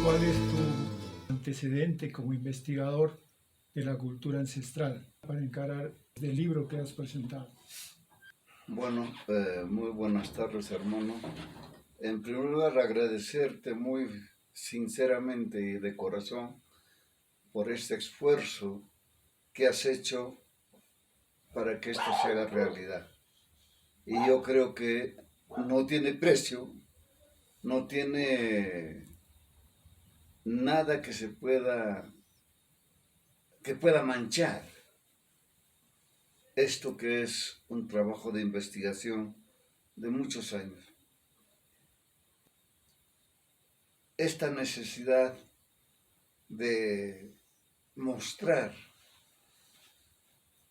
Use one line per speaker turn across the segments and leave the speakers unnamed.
¿Cuál es tu antecedente como investigador de la cultura ancestral para encarar el libro que has presentado?
Bueno, muy buenas tardes, hermano. En primer lugar, agradecerte muy sinceramente y de corazón por este esfuerzo que has hecho para que esto se haga realidad. Y yo creo que no tiene precio, no tiene nada que pueda manchar esto que es un trabajo de investigación de muchos años. Esta necesidad de mostrar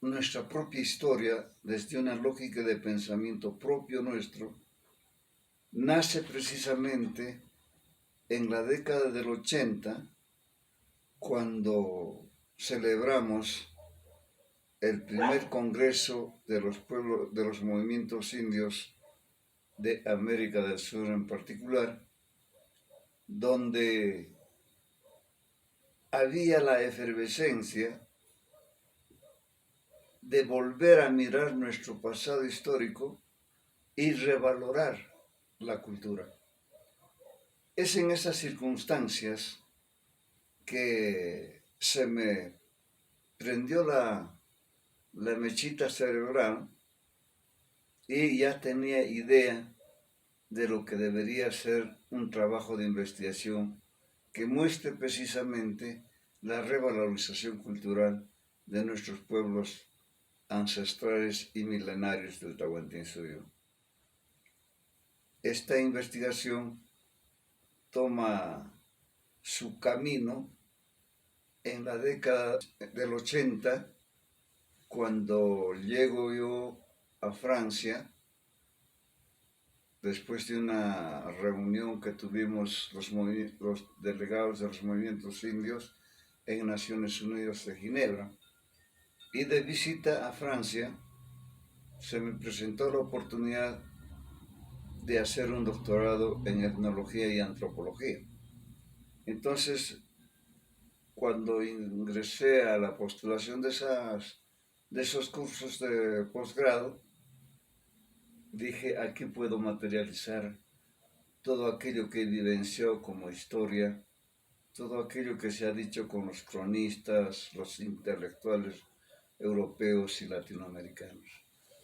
nuestra propia historia desde una lógica de pensamiento propio nuestro nace precisamente en la década del 80, cuando celebramos el primer congreso de los pueblos, de los movimientos indios de América del Sur en particular, donde había la efervescencia de volver a mirar nuestro pasado histórico y revalorar la cultura. Es en esas circunstancias que se me prendió la mechita cerebral y ya tenía idea de lo que debería ser un trabajo de investigación que muestre precisamente la revalorización cultural de nuestros pueblos ancestrales y milenarios del Tahuantinsuyo. Esta investigación toma su camino en la década del 80, cuando llego yo a Francia, después de una reunión que tuvimos los delegados de los movimientos indios en Naciones Unidas de Ginebra. Y de visita a Francia se me presentó la oportunidad de hacer un doctorado en etnología y antropología. Entonces, cuando ingresé a la postulación de esos cursos de posgrado, dije, aquí puedo materializar todo aquello que vivenció como historia, todo aquello que se ha dicho con los cronistas, los intelectuales europeos y latinoamericanos.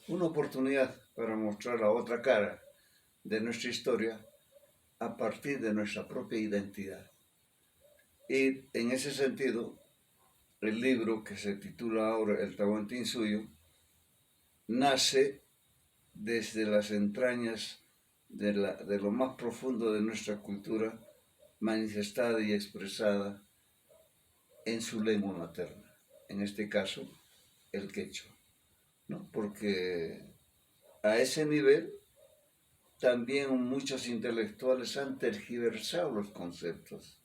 Una oportunidad para mostrar la otra cara de nuestra historia a partir de nuestra propia identidad. Y en ese sentido, el libro que se titula ahora El Tahuantinsuyo nace desde las entrañas de lo más profundo de nuestra cultura, manifestada y expresada en su lengua materna, en este caso el quechua, ¿no? Porque a ese nivel también muchos intelectuales han tergiversado los conceptos,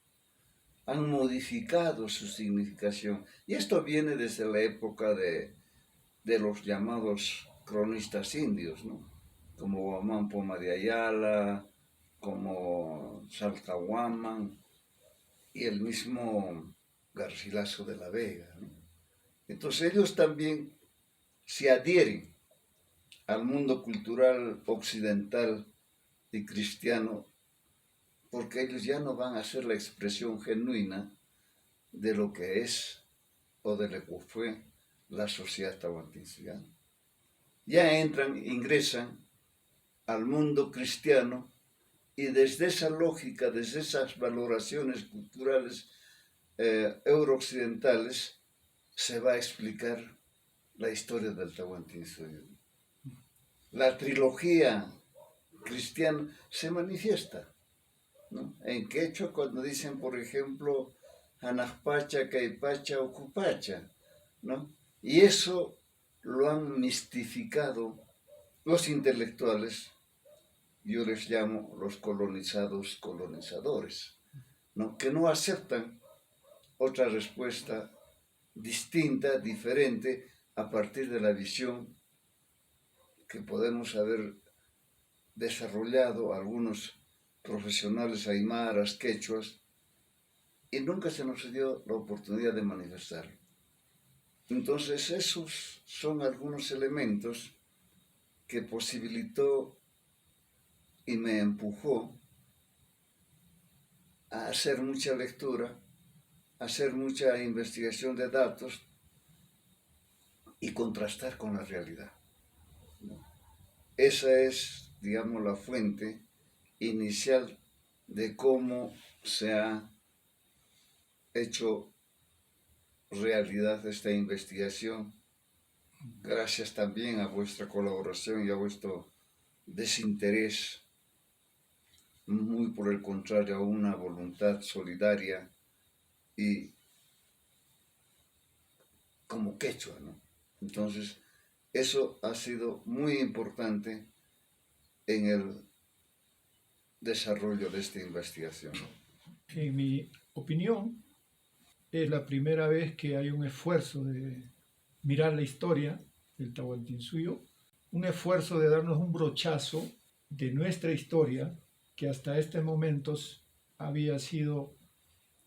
han modificado su significación, y esto viene desde la época de los llamados cronistas indios, ¿no? Como Guamán Poma de Ayala, como Salcahuaman y el mismo Garcilaso de la Vega, ¿no? Entonces ellos también se adhieren al mundo cultural occidental y cristiano, porque ellos ya no van a ser la expresión genuina de lo que es o de lo que fue la sociedad tahuantinsuya. Ya ingresan al mundo cristiano, y desde esa lógica, desde esas valoraciones culturales eurooccidentales, se va a explicar la historia del Tahuantinsuyo. La trilogía cristiana se manifiesta, ¿no? En quechua, cuando dicen, por ejemplo, Anajpacha, Caipacha, Ocupacha, ¿no? Y eso lo han mistificado los intelectuales, yo les llamo los colonizados colonizadores, ¿no? Que no aceptan otra respuesta distinta, diferente, a partir de la visión que podemos haber desarrollado algunos profesionales aymaras, quechuas, y nunca se nos dio la oportunidad de manifestarlo. Entonces esos son algunos elementos que posibilitó y me empujó a hacer mucha lectura, a hacer mucha investigación de datos y contrastar con la realidad, ¿no? Esa es, digamos, la fuente inicial de cómo se ha hecho realidad esta investigación, gracias también a vuestra colaboración y a vuestro desinterés, muy por el contrario, a una voluntad solidaria y como quechua, ¿no? Entonces, eso ha sido muy importante en el desarrollo de esta investigación.
En mi opinión, es la primera vez que hay un esfuerzo de mirar la historia del Tahuantinsuyo, un esfuerzo de darnos un brochazo de nuestra historia que hasta este momento había sido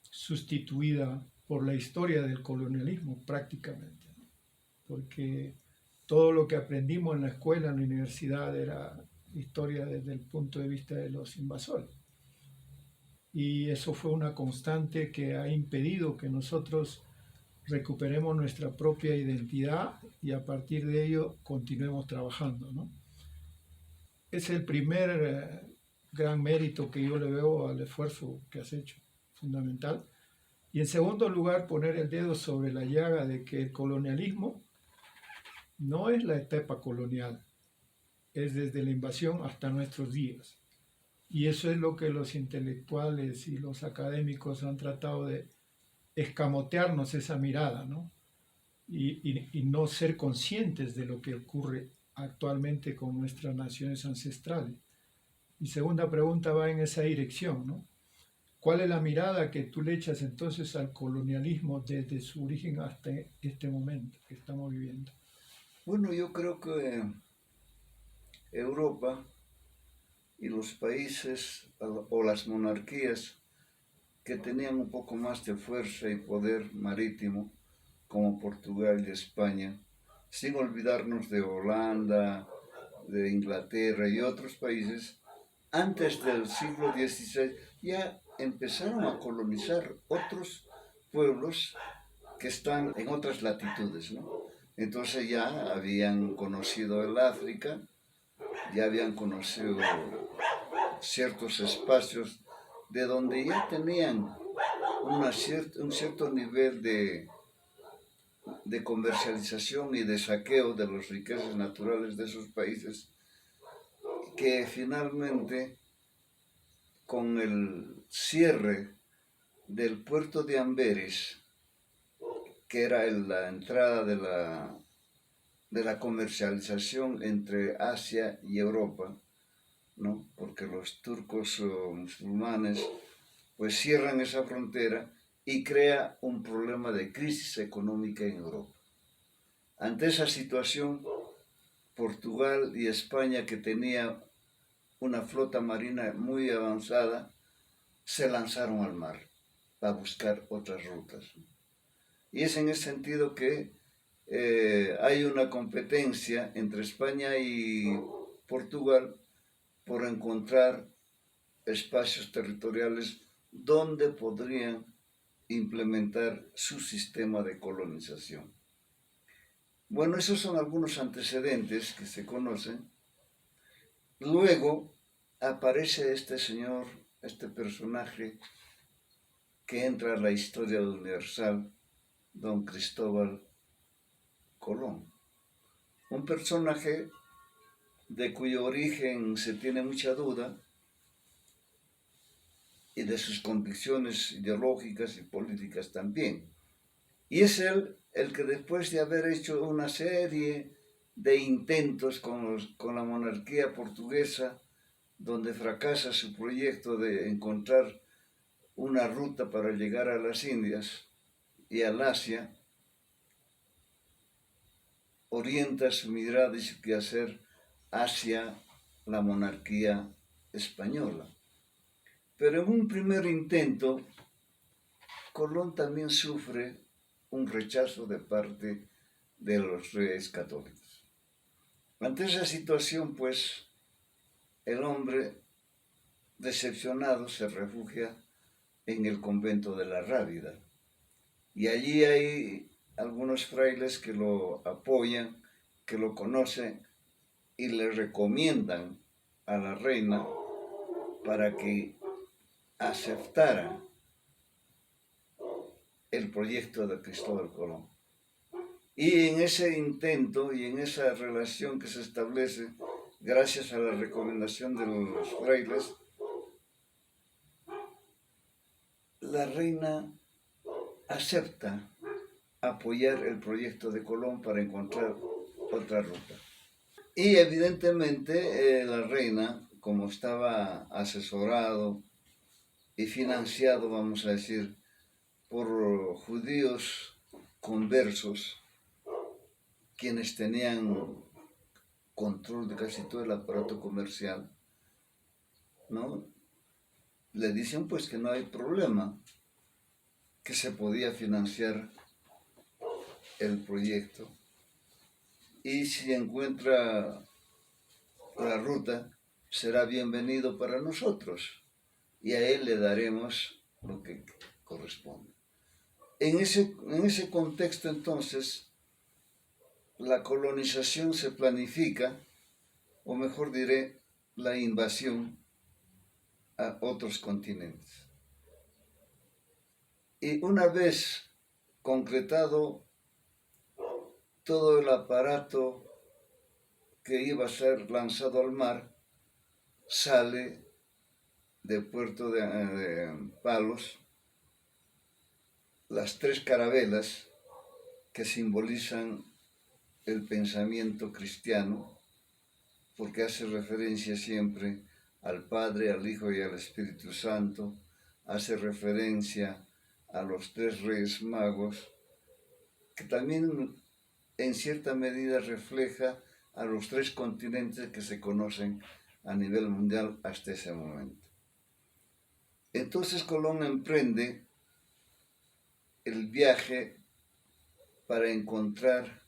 sustituida por la historia del colonialismo prácticamente, porque todo lo que aprendimos en la escuela, en la universidad, era historia desde el punto de vista de los invasores. Y eso fue una constante que ha impedido que nosotros recuperemos nuestra propia identidad y a partir de ello continuemos trabajando, ¿no? Es el primer gran mérito que yo le veo al esfuerzo que has hecho, fundamental. Y en segundo lugar, poner el dedo sobre la llaga de que el colonialismo no es la etapa colonial, es desde la invasión hasta nuestros días. Y eso es lo que los intelectuales y los académicos han tratado de escamotearnos esa mirada, ¿no? Y no ser conscientes de lo que ocurre actualmente con nuestras naciones ancestrales. Mi segunda pregunta va en esa dirección, ¿no? ¿Cuál es la mirada que tú le echas entonces al colonialismo desde su origen hasta este momento que estamos viviendo?
Bueno, yo creo que Europa y los países o las monarquías que tenían un poco más de fuerza y poder marítimo, como Portugal y España, sin olvidarnos de Holanda, de Inglaterra y otros países, antes del siglo XVI ya empezaron a colonizar otros pueblos que están en otras latitudes, ¿no? Entonces ya habían conocido el África, ya habían conocido ciertos espacios de donde ya tenían un cierto nivel de comercialización y de saqueo de las riquezas naturales de esos países, que finalmente con el cierre del puerto de Amberes, que era la entrada de la comercialización entre Asia y Europa, ¿no? Porque los turcos o musulmanes pues cierran esa frontera y crea un problema de crisis económica en Europa. Ante esa situación, Portugal y España, que tenía una flota marina muy avanzada, se lanzaron al mar para buscar otras rutas. Y es en ese sentido que hay una competencia entre España y Portugal por encontrar espacios territoriales donde podrían implementar su sistema de colonización. Bueno, esos son algunos antecedentes que se conocen. Luego aparece este señor, este personaje que entra a la historia universal, don Cristóbal Colón. Un personaje de cuyo origen se tiene mucha duda y de sus convicciones ideológicas y políticas también. Y es él el que, después de haber hecho una serie de intentos con la monarquía portuguesa, donde fracasa su proyecto de encontrar una ruta para llegar a las Indias y al Asia, orienta su mirada y su quehacer hacia la monarquía española. Pero en un primer intento Colón también sufre un rechazo de parte de los reyes católicos. Ante esa situación, pues, el hombre decepcionado se refugia en el convento de la Rábida. Y allí hay algunos frailes que lo apoyan, que lo conocen y le recomiendan a la reina para que aceptara el proyecto de Cristóbal Colón. Y en ese intento y en esa relación que se establece, gracias a la recomendación de los frailes, la reina acepta apoyar el proyecto de Colón para encontrar otra ruta. Y evidentemente la reina, como estaba asesorado y financiado, vamos a decir, por judíos conversos, quienes tenían control de casi todo el aparato comercial, ¿no? Le dicen pues que no hay problema, que se podía financiar el proyecto. Y si encuentra la ruta, será bienvenido para nosotros y a él le daremos lo que corresponde. En ese contexto, entonces, la colonización se planifica, o mejor diré, la invasión a otros continentes. Y una vez concretado todo el aparato que iba a ser lanzado al mar, sale de Puerto de Palos las 3 carabelas que simbolizan el pensamiento cristiano, porque hace referencia siempre al Padre, al Hijo y al Espíritu Santo, hace referencia a los 3 reyes magos, que también en cierta medida refleja a los 3 continentes que se conocen a nivel mundial hasta ese momento. Entonces Colón emprende el viaje para encontrar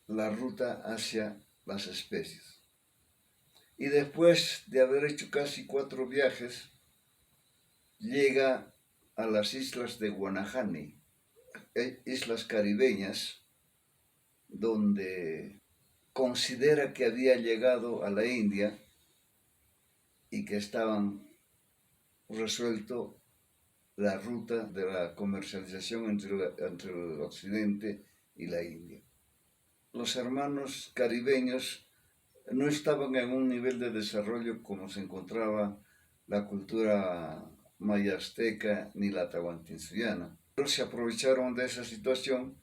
la ruta hacia las especies. Y después de haber hecho casi 4 viajes, llega a las islas de Guanahani, islas caribeñas, donde considera que había llegado a la India y que estaban resuelto la ruta de la comercialización entre el occidente y la India. Los hermanos caribeños no estaban en un nivel de desarrollo como se encontraba la cultura maya azteca ni la tahuantinsuyoana, pero se aprovecharon de esa situación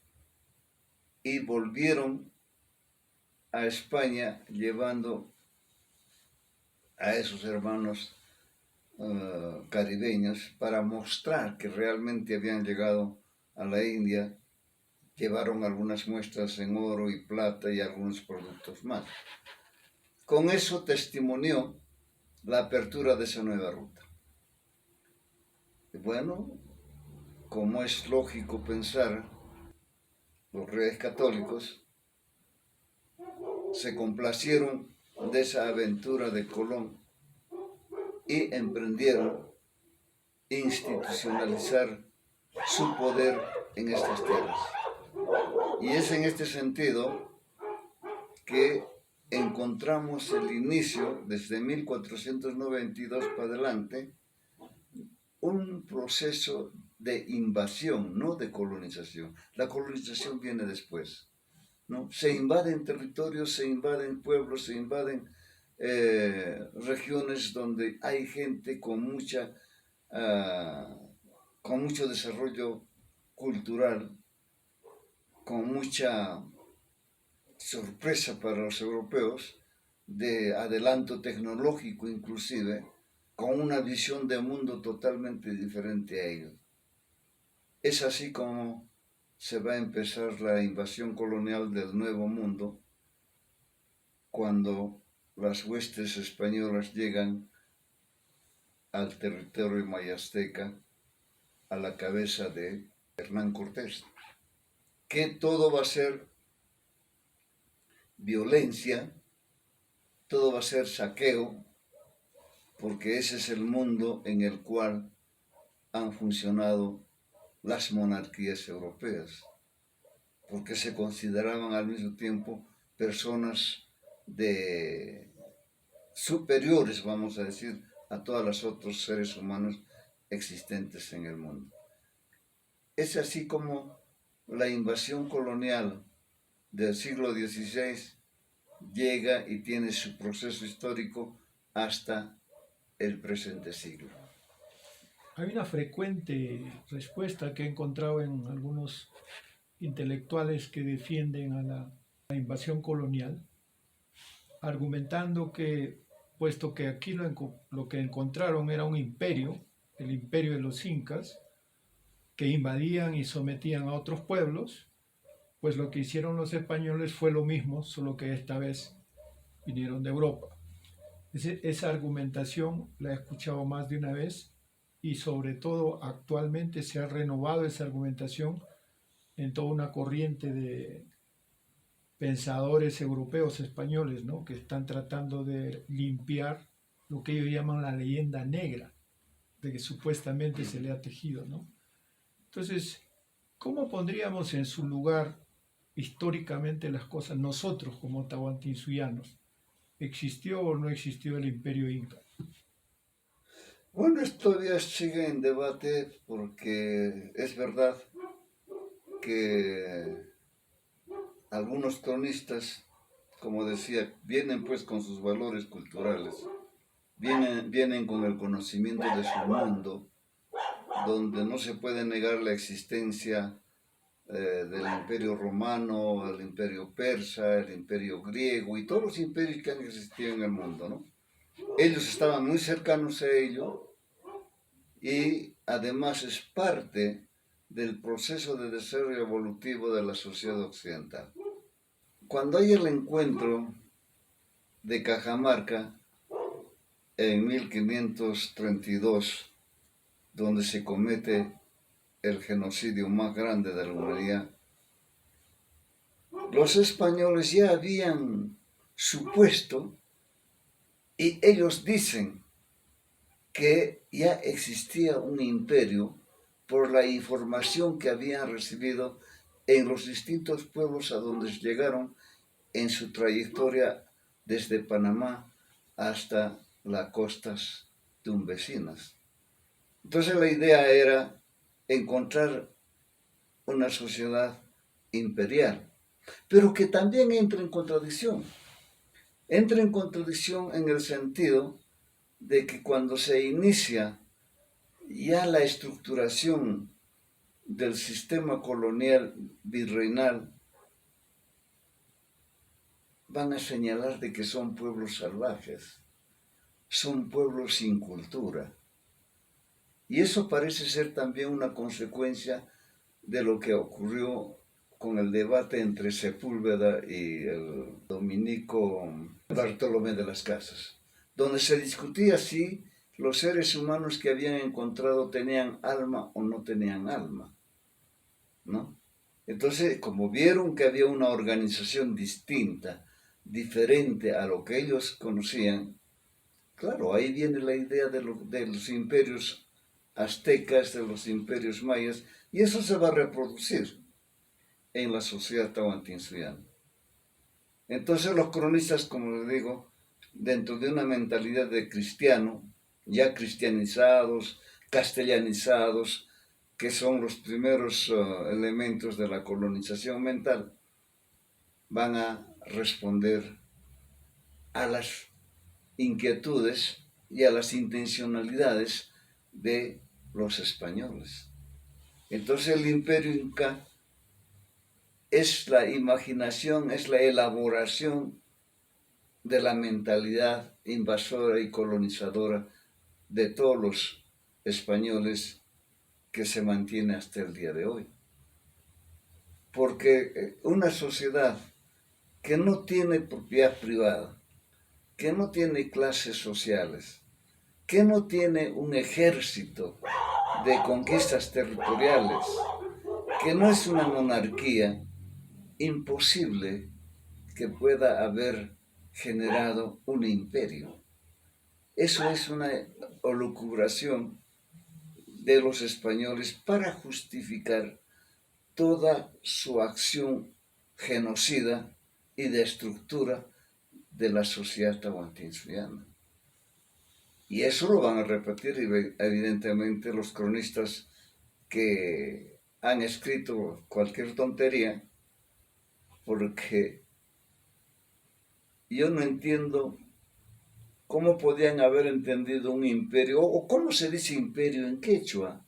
y volvieron a España llevando a esos hermanos caribeños para mostrar que realmente habían llegado a la India. Llevaron algunas muestras en oro y plata y algunos productos más. Con eso testimonió la apertura de esa nueva ruta. Y bueno, como es lógico pensar, los reyes católicos se complacieron de esa aventura de Colón y emprendieron institucionalizar su poder en estas tierras. Y es en este sentido que encontramos el inicio, desde 1492 para adelante, un proceso de invasión, no de colonización. La colonización viene después, ¿no? Se invaden territorios, se invaden pueblos, se invaden regiones donde hay gente con mucho desarrollo cultural, con mucha sorpresa para los europeos, de adelanto tecnológico inclusive, con una visión de mundo totalmente diferente a ellos. Es así como se va a empezar la invasión colonial del Nuevo Mundo, cuando las huestes españolas llegan al territorio maya azteca a la cabeza de Hernán Cortés, que todo va a ser violencia, todo va a ser saqueo, porque ese es el mundo en el cual han funcionado las monarquías europeas, porque se consideraban al mismo tiempo personas superiores, vamos a decir, a todos los otros seres humanos existentes en el mundo. Es así como la invasión colonial del siglo XVI llega y tiene su proceso histórico hasta el presente siglo.
Hay una frecuente respuesta que he encontrado en algunos intelectuales que defienden a la invasión colonial, argumentando que, puesto que aquí lo que encontraron era un imperio, el imperio de los incas, que invadían y sometían a otros pueblos, pues lo que hicieron los españoles fue lo mismo, solo que esta vez vinieron de Europa. Esa argumentación la he escuchado más de una vez y sobre todo actualmente se ha renovado esa argumentación en toda una corriente de pensadores europeos españoles, ¿no? Que están tratando de limpiar lo que ellos llaman la leyenda negra, de que supuestamente se le ha tejido, ¿no? Entonces, ¿cómo pondríamos en su lugar históricamente las cosas nosotros como tahuantinsuyanos? ¿Existió o no existió el imperio inca?
Bueno, esto todavía sigue en debate porque es verdad que algunos cronistas, como decía, vienen pues con sus valores culturales, vienen con el conocimiento de su mundo, donde no se puede negar la existencia del imperio romano, el imperio persa, el imperio griego y todos los imperios que han existido en el mundo, ¿no? Ellos estaban muy cercanos a ello y además es parte del proceso de desarrollo evolutivo de la sociedad occidental. Cuando hay el encuentro de Cajamarca en 1532, donde se comete el genocidio más grande de la humanidad, los españoles ya habían supuesto, y ellos dicen que ya existía un imperio por la información que habían recibido en los distintos pueblos a donde llegaron en su trayectoria desde Panamá hasta las costas tunvecinas. Entonces la idea era encontrar una sociedad imperial, pero que también entra en contradicción. Entra en contradicción en el sentido de que cuando se inicia ya la estructuración del sistema colonial virreinal, van a señalar de que son pueblos salvajes, son pueblos sin cultura. Y eso parece ser también una consecuencia de lo que ocurrió con el debate entre Sepúlveda y el dominico Bartolomé de las Casas, donde se discutía si los seres humanos que habían encontrado tenían alma o no tenían alma, ¿no? Entonces, como vieron que había una organización distinta, diferente a lo que ellos conocían, claro, ahí viene la idea de los imperios aztecas, de los imperios mayas, y eso se va a reproducir en la sociedad tahuantinsuyana. Entonces los cronistas, como les digo, dentro de una mentalidad de cristiano, ya cristianizados, castellanizados, que son los primeros elementos de la colonización mental, van a responder a las inquietudes y a las intencionalidades de los españoles. Entonces el imperio inca es la imaginación, es la elaboración de la mentalidad invasora y colonizadora de todos los españoles que se mantiene hasta el día de hoy. Porque una sociedad que no tiene propiedad privada, que no tiene clases sociales, que no tiene un ejército de conquistas territoriales, que no es una monarquía imposible que pueda haber generado un imperio. Eso es una elucubración de los españoles para justificar toda su acción genocida y de estructura de la sociedad tahuantinsuyoana. Y eso lo van a repetir evidentemente los cronistas que han escrito cualquier tontería, porque yo no entiendo cómo podían haber entendido un imperio, o cómo se dice imperio en quechua,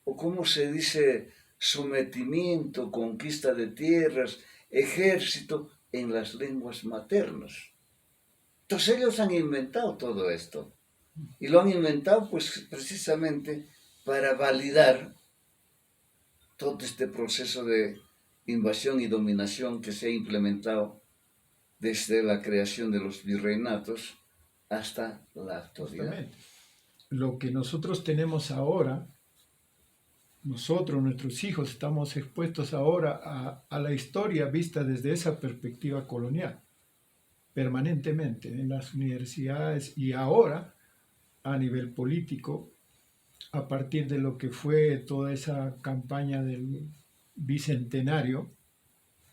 o cómo se dice sometimiento, conquista de tierras, ejército en las lenguas maternas. Entonces ellos han inventado todo esto, y lo han inventado pues precisamente para validar todo este proceso de invasión y dominación que se ha implementado desde la creación de los virreinatos hasta la actualidad.
Justamente. Lo que nosotros tenemos ahora, nosotros, nuestros hijos, estamos expuestos ahora a la historia vista desde esa perspectiva colonial, permanentemente en las universidades y ahora a nivel político, a partir de lo que fue toda esa campaña del bicentenario,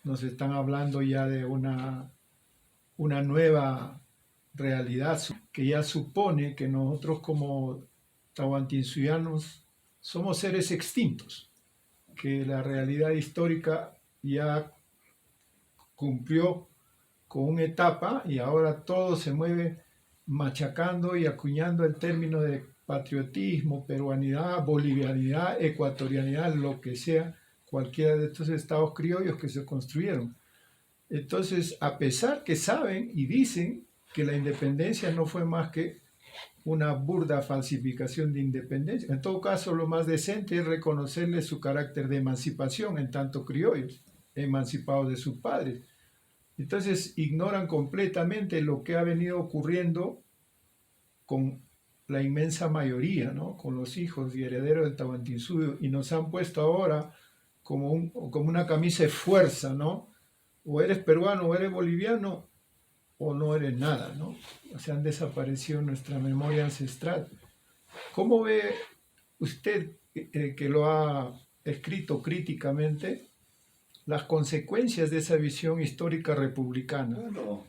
nos están hablando ya de una nueva realidad que ya supone que nosotros como tahuantinsuyanos somos seres extintos, que la realidad histórica ya cumplió con una etapa y ahora todo se mueve machacando y acuñando el término de patriotismo, peruanidad, bolivianidad, ecuatorianidad, lo que sea, cualquiera de estos estados criollos que se construyeron. Entonces, a pesar que saben y dicen que la independencia no fue más que una burda falsificación de independencia, en todo caso lo más decente es reconocerle su carácter de emancipación, en tanto criollos, emancipados de sus padres. Entonces ignoran completamente lo que ha venido ocurriendo con la inmensa mayoría, ¿no? Con los hijos y herederos del Tahuantinsuyo, y nos han puesto ahora como una camisa de fuerza, ¿no? O eres peruano o eres boliviano o no eres nada, ¿no? O sea, han desaparecido nuestra memoria ancestral. ¿Cómo ve usted, que lo ha escrito críticamente, las consecuencias de esa visión histórica republicana?
Bueno,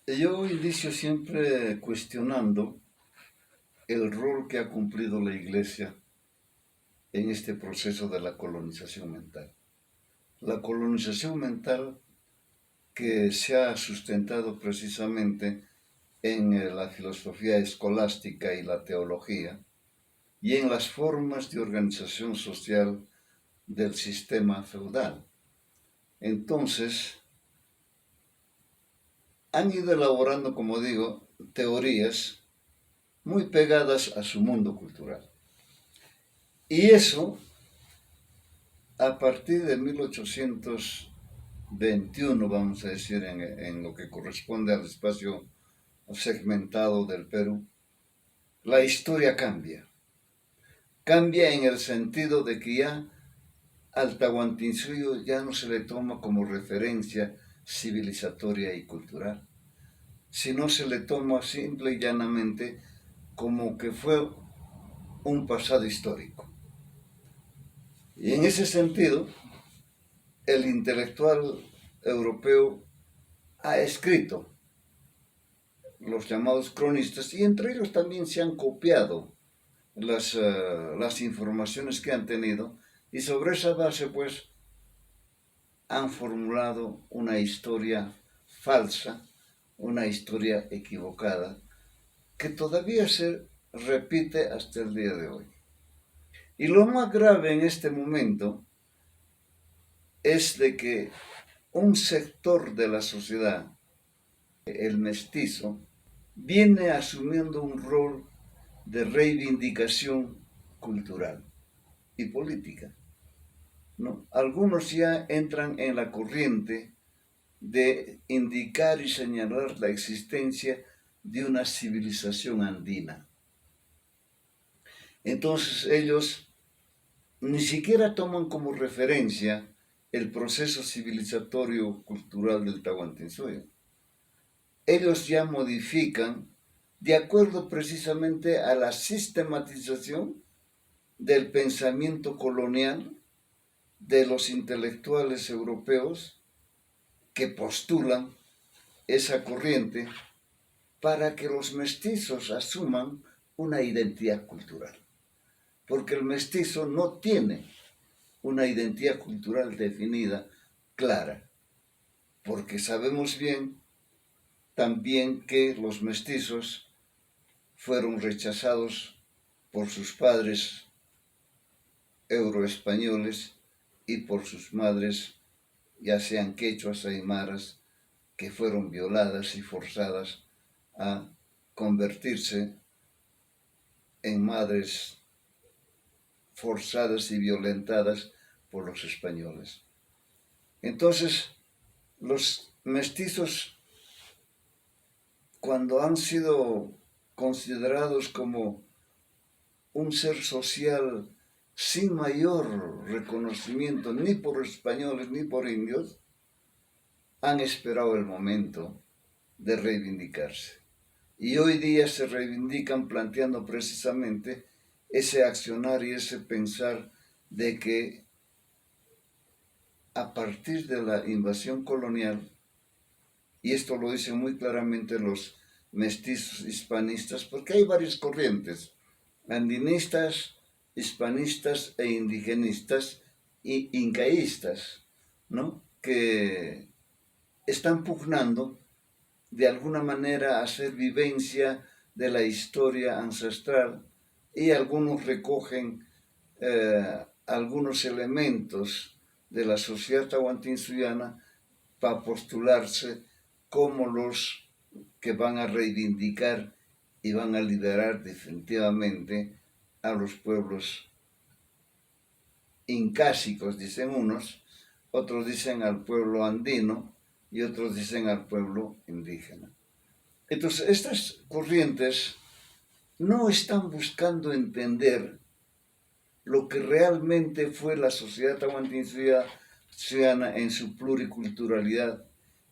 yo inicio siempre cuestionando el rol que ha cumplido la Iglesia en este proceso de la colonización mental. La colonización mental que se ha sustentado precisamente en la filosofía escolástica y la teología, y en las formas de organización social del sistema feudal. Entonces, han ido elaborando, como digo, teorías muy pegadas a su mundo cultural. Y eso, a partir de 1821, vamos a decir, en lo que corresponde al espacio segmentado del Perú, la historia cambia. Cambia en el sentido de que ya al Tahuantinsuyo ya no se le toma como referencia civilizatoria y cultural, sino se le toma simple y llanamente como que fue un pasado histórico. Y en ese sentido, el intelectual europeo ha escrito los llamados cronistas, y entre ellos también se han copiado las informaciones que han tenido, y sobre esa base pues han formulado una historia falsa, una historia equivocada, que todavía se repite hasta el día de hoy. Y lo más grave en este momento es de que un sector de la sociedad, el mestizo, viene asumiendo un rol de reivindicación cultural y política, ¿no? Algunos ya entran en la corriente de indicar y señalar la existencia de una civilización andina. Entonces ellos ni siquiera toman como referencia el proceso civilizatorio cultural del Tahuantinsuyo. Ellos ya modifican de acuerdo precisamente a la sistematización del pensamiento colonial de los intelectuales europeos que postulan esa corriente para que los mestizos asuman una identidad cultural. Porque el mestizo no tiene una identidad cultural definida, clara, porque sabemos bien también que los mestizos fueron rechazados por sus padres euroespañoles y por sus madres, ya sean quechuas o aymaras, que fueron violadas y forzadas a convertirse en madres forzadas y violentadas por los españoles. Entonces, los mestizos, cuando han sido considerados como un ser social sin mayor reconocimiento ni por españoles ni por indios, han esperado el momento de reivindicarse. Y hoy día se reivindican planteando precisamente ese accionar y ese pensar de que a partir de la invasión colonial, y esto lo dicen muy claramente los mestizos hispanistas, porque hay varias corrientes, andinistas, hispanistas e indigenistas e incaístas, ¿no?, que están pugnando de alguna manera a hacer vivencia de la historia ancestral, y algunos recogen algunos elementos de la sociedad tahuantinsuyana para postularse como los que van a reivindicar y van a liderar definitivamente a los pueblos incásicos, dicen unos, otros dicen al pueblo andino y otros dicen al pueblo indígena. Entonces, estas corrientes no están buscando entender lo que realmente fue la sociedad tahuantinsuyana en su pluriculturalidad,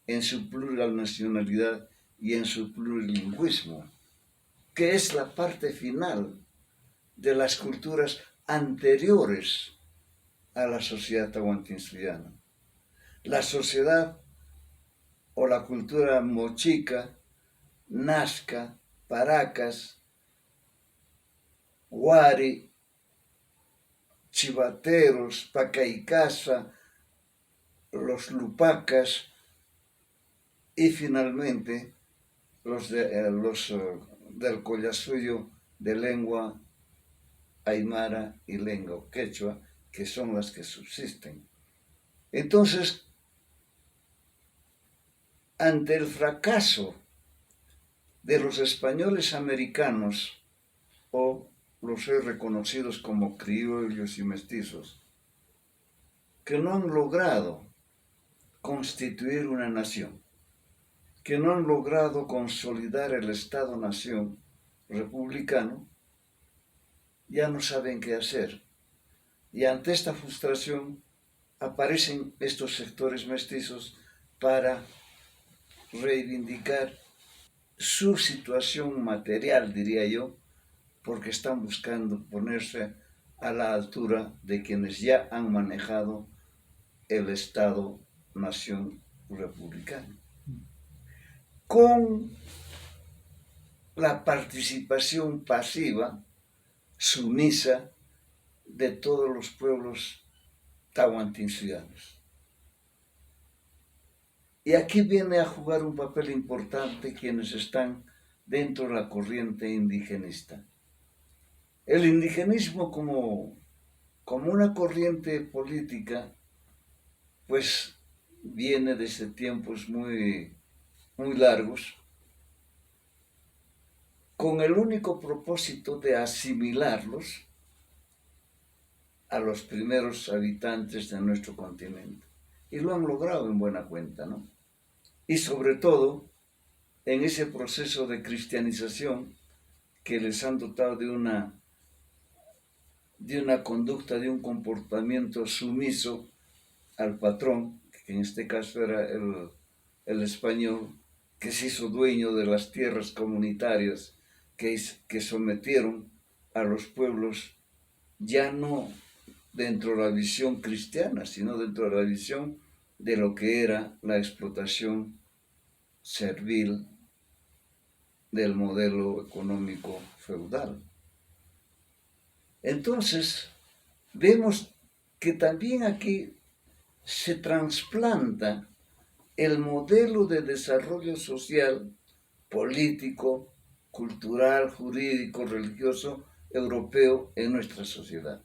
en su plurinacionalidad y en su plurilingüismo, que es la parte final de las culturas anteriores a la sociedad tahuantinsuyana. La sociedad o la cultura mochica, nazca, paracas, huari, chivateros, pacaicasa, los lupacas y finalmente los del Collasuyo de lengua aymara y lengua quechua, que son las que subsisten. Entonces, ante el fracaso de los españoles americanos, o los reconocidos como criollos y mestizos, que no han logrado constituir una nación, que no han logrado consolidar el Estado-nación republicano, ya no saben qué hacer. Y ante esta frustración aparecen estos sectores mestizos para reivindicar su situación material, diría yo, porque están buscando ponerse a la altura de quienes ya han manejado el Estado-nación republicano, con la participación pasiva, sumisa, de todos los pueblos tahuantinsuyanos. Y aquí viene a jugar un papel importante quienes están dentro de la corriente indigenista. El indigenismo como una corriente política, pues viene desde tiempos muy largos, con el único propósito de asimilarlos a los primeros habitantes de nuestro continente. Y lo han logrado en buena cuenta, ¿no? Y sobre todo, en ese proceso de cristianización que les han dotado de una de una conducta, de un comportamiento sumiso al patrón, que en este caso era el español, que se hizo dueño de las tierras comunitarias que sometieron a los pueblos, ya no dentro de la visión cristiana, sino dentro de la visión de lo que era la explotación servil del modelo económico feudal. Entonces, vemos que también aquí se trasplanta el modelo de desarrollo social, político, cultural, jurídico, religioso, europeo en nuestra sociedad.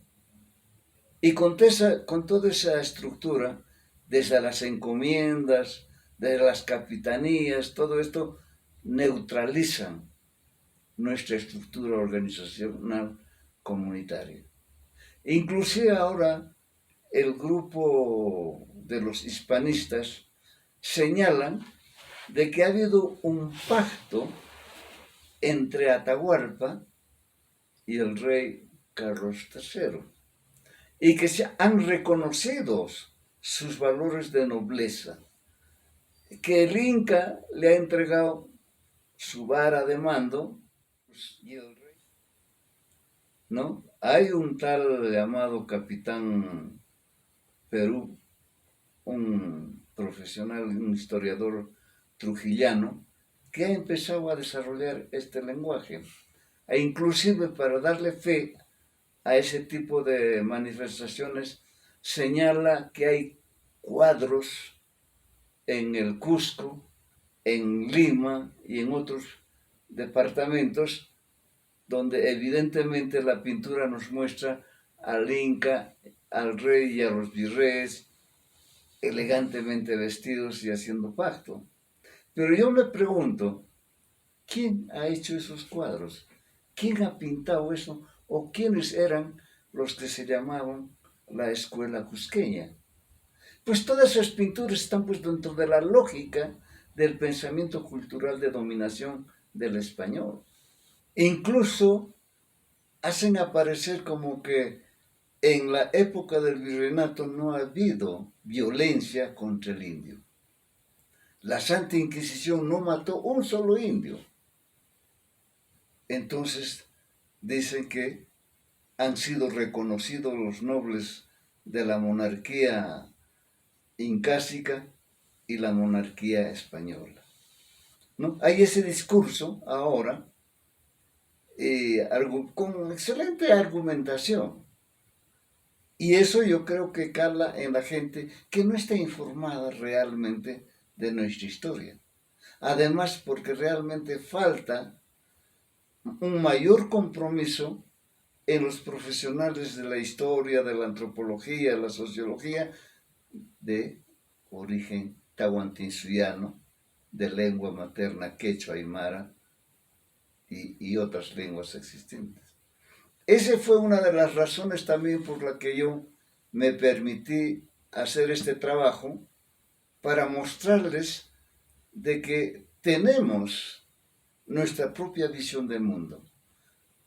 Y con toda esa estructura, desde las encomiendas, desde las capitanías, todo esto neutralizan nuestra estructura organizacional comunitaria. Inclusive ahora el grupo de los hispanistas señalan de que ha habido un pacto entre Atahualpa y el rey Carlos III, y que se han reconocido sus valores de nobleza, que el Inca le ha entregado su vara de mando y el rey, ¿no? Hay un tal llamado Capitán Perú, un profesional, un historiador trujillano, que ha empezado a desarrollar este lenguaje, e inclusive para darle fe a ese tipo de manifestaciones, señala que hay cuadros en el Cusco, en Lima y en otros departamentos donde evidentemente la pintura nos muestra al Inca, al rey y a los virreyes elegantemente vestidos y haciendo pacto. Pero yo me pregunto, ¿quién ha hecho esos cuadros? ¿Quién ha pintado eso? ¿O quiénes eran los que se llamaban la escuela cusqueña? Pues todas esas pinturas están pues dentro de la lógica del pensamiento cultural de dominación del español. Incluso hacen aparecer como que en la época del virreinato no ha habido violencia contra el indio. La Santa Inquisición no mató un solo indio. Entonces dicen que han sido reconocidos los nobles de la monarquía incásica y la monarquía española, ¿no? Hay ese discurso ahora con excelente argumentación. Y eso yo creo que cala en la gente que no está informada realmente de nuestra historia. Además, porque realmente falta un mayor compromiso en los profesionales de la historia, de la antropología, de la sociología, de origen tahuantinsuiano, de lengua materna quechua aymara y otras lenguas existentes. Esa fue una de las razones también por la que yo me permití hacer este trabajo, para mostrarles de que tenemos nuestra propia visión del mundo,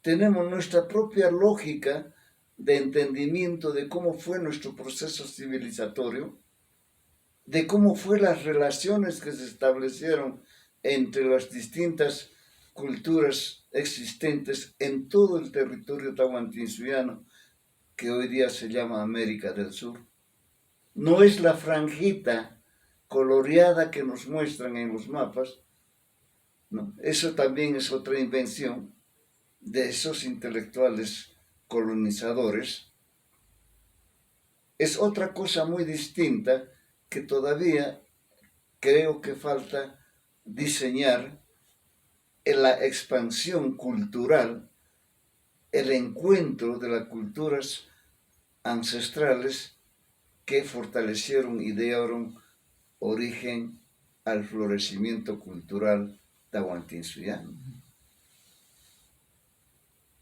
tenemos nuestra propia lógica de entendimiento de cómo fue nuestro proceso civilizatorio, de cómo fue las relaciones que se establecieron entre las distintas culturas existentes en todo el territorio tahuantinsuiano, que hoy día se llama América del Sur. No es la franjita coloreada que nos muestran en los mapas, no, eso también es otra invención de esos intelectuales colonizadores. Es otra cosa muy distinta que todavía creo que falta diseñar en la expansión cultural, el encuentro de las culturas ancestrales que fortalecieron y dieron origen al florecimiento cultural tahuantinsuiano.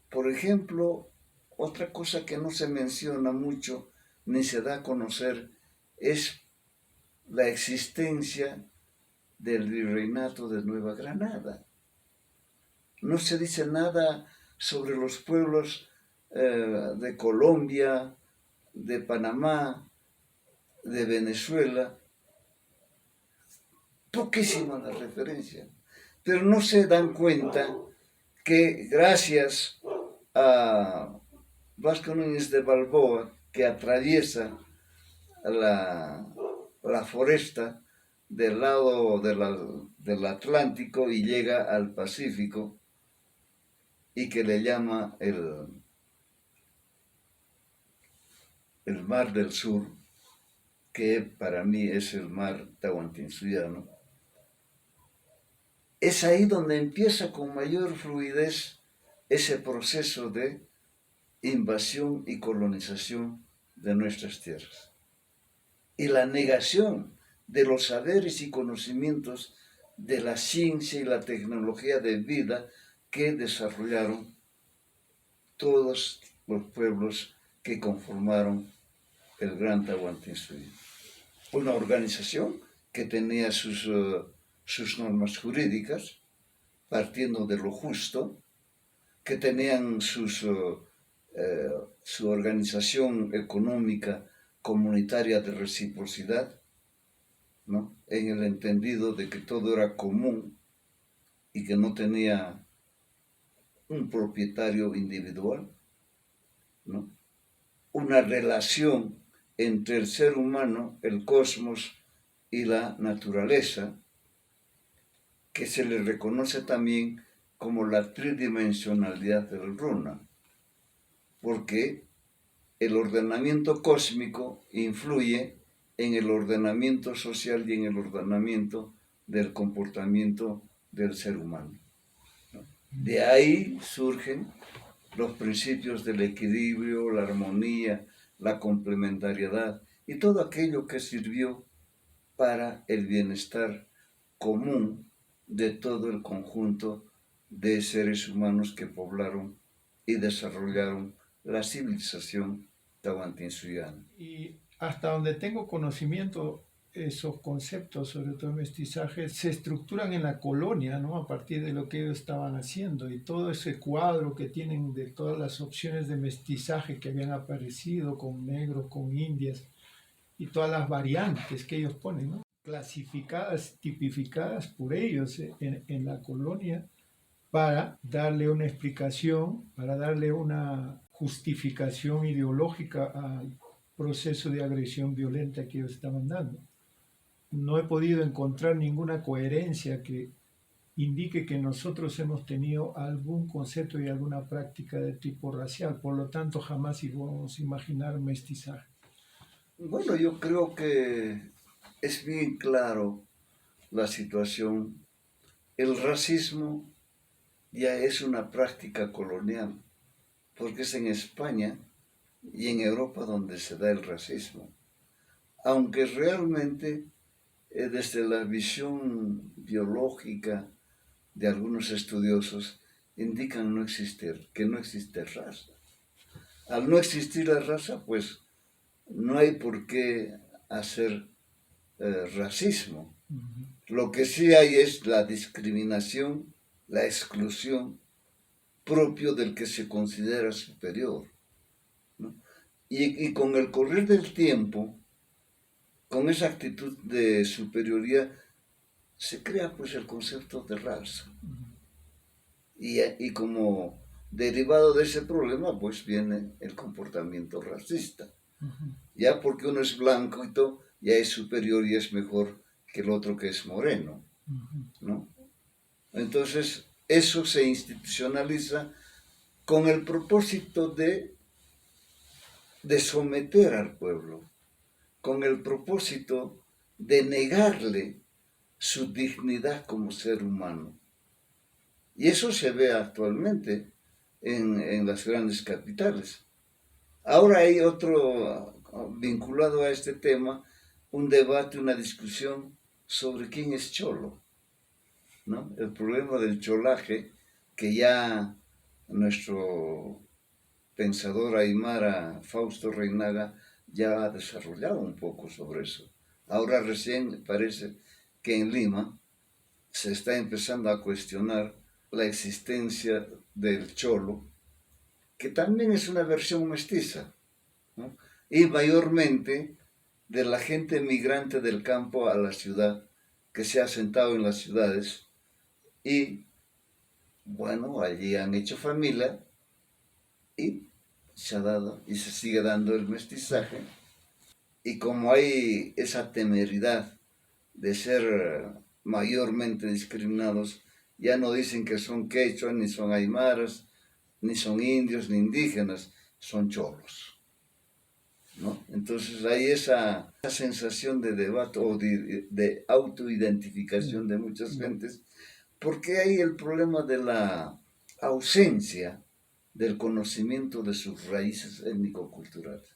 Por ejemplo, otra cosa que no se menciona mucho ni se da a conocer es la existencia del virreinato de Nueva Granada. No se dice nada sobre los pueblos de Colombia, de Panamá, de Venezuela, poquísima la referencia, pero no se dan cuenta que gracias a Vasco Núñez de Balboa, que atraviesa la foresta del lado del Atlántico y llega al Pacífico, y que le llama el Mar del Sur, que para mí es el mar tahuantinsuyano. Es ahí donde empieza con mayor fluidez ese proceso de invasión y colonización de nuestras tierras. Y la negación de los saberes y conocimientos de la ciencia y la tecnología de vida que desarrollaron todos los pueblos que conformaron el Gran Tahuantinsuyo. Una organización que tenía sus normas jurídicas, partiendo de lo justo, que tenían su organización económica comunitaria de reciprocidad, ¿no? En el entendido de que todo era común y que no tenía un propietario individual, ¿no? Una relación entre el ser humano, el cosmos y la naturaleza, que se le reconoce también como la tridimensionalidad del runa, porque el ordenamiento cósmico influye en el ordenamiento social y en el ordenamiento del comportamiento del ser humano, ¿no? De ahí surgen los principios del equilibrio, la armonía, la complementariedad y todo aquello que sirvió para el bienestar común de todo el conjunto de seres humanos que poblaron y desarrollaron la civilización tahuantinsuyana.
Y hasta donde tengo conocimiento, esos conceptos, sobre todo el mestizaje, se estructuran en la colonia, ¿no? A partir de lo que ellos estaban haciendo y todo ese cuadro que tienen de todas las opciones de mestizaje que habían aparecido con negros, con indias y todas las variantes que ellos ponen, ¿no? Clasificadas, tipificadas por ellos en la colonia para darle una explicación, para darle una justificación ideológica al proceso de agresión violenta que ellos estaban dando. No he podido encontrar ninguna coherencia que indique que nosotros hemos tenido algún concepto y alguna práctica de tipo racial, por lo tanto jamás íbamos a imaginar mestizaje.
Bueno, yo creo que es bien claro la situación. El racismo ya es una práctica colonial, porque es en España y en Europa donde se da el racismo. Aunque realmente desde la visión biológica de algunos estudiosos indican que no existe raza. Al no existir la raza, pues no hay por qué hacer racismo. Lo que sí hay es la discriminación, la exclusión propio del que se considera superior, ¿no? Y con el correr del tiempo, con esa actitud de superioridad, se crea pues el concepto de raza. Y como derivado de ese problema, pues viene el comportamiento racista. Ya porque uno es blanco y todo, ya es superior y es mejor que el otro que es moreno, ¿no? Entonces, eso se institucionaliza con el propósito de someter al pueblo, con el propósito de negarle su dignidad como ser humano. Y eso se ve actualmente en las grandes capitales. Ahora hay otro, vinculado a este tema, un debate, una discusión sobre quién es cholo, ¿no? El problema del cholaje, que ya nuestro pensador aymara Fausto Reinaga ya ha desarrollado un poco sobre eso. Ahora recién parece que en Lima se está empezando a cuestionar la existencia del cholo que también es una versión mestiza, ¿no? Y mayormente de la gente migrante del campo a la ciudad, que se ha asentado en las ciudades y, bueno, allí han hecho familia y se ha dado y se sigue dando el mestizaje. Y como hay esa temeridad de ser mayormente discriminados, ya no dicen que son quechuas, ni son aymaras, ni son indios, ni indígenas, son cholos, ¿no? Entonces hay esa sensación de debate o de autoidentificación de muchas gentes, porque hay el problema de la ausencia del conocimiento de sus raíces étnico-culturales.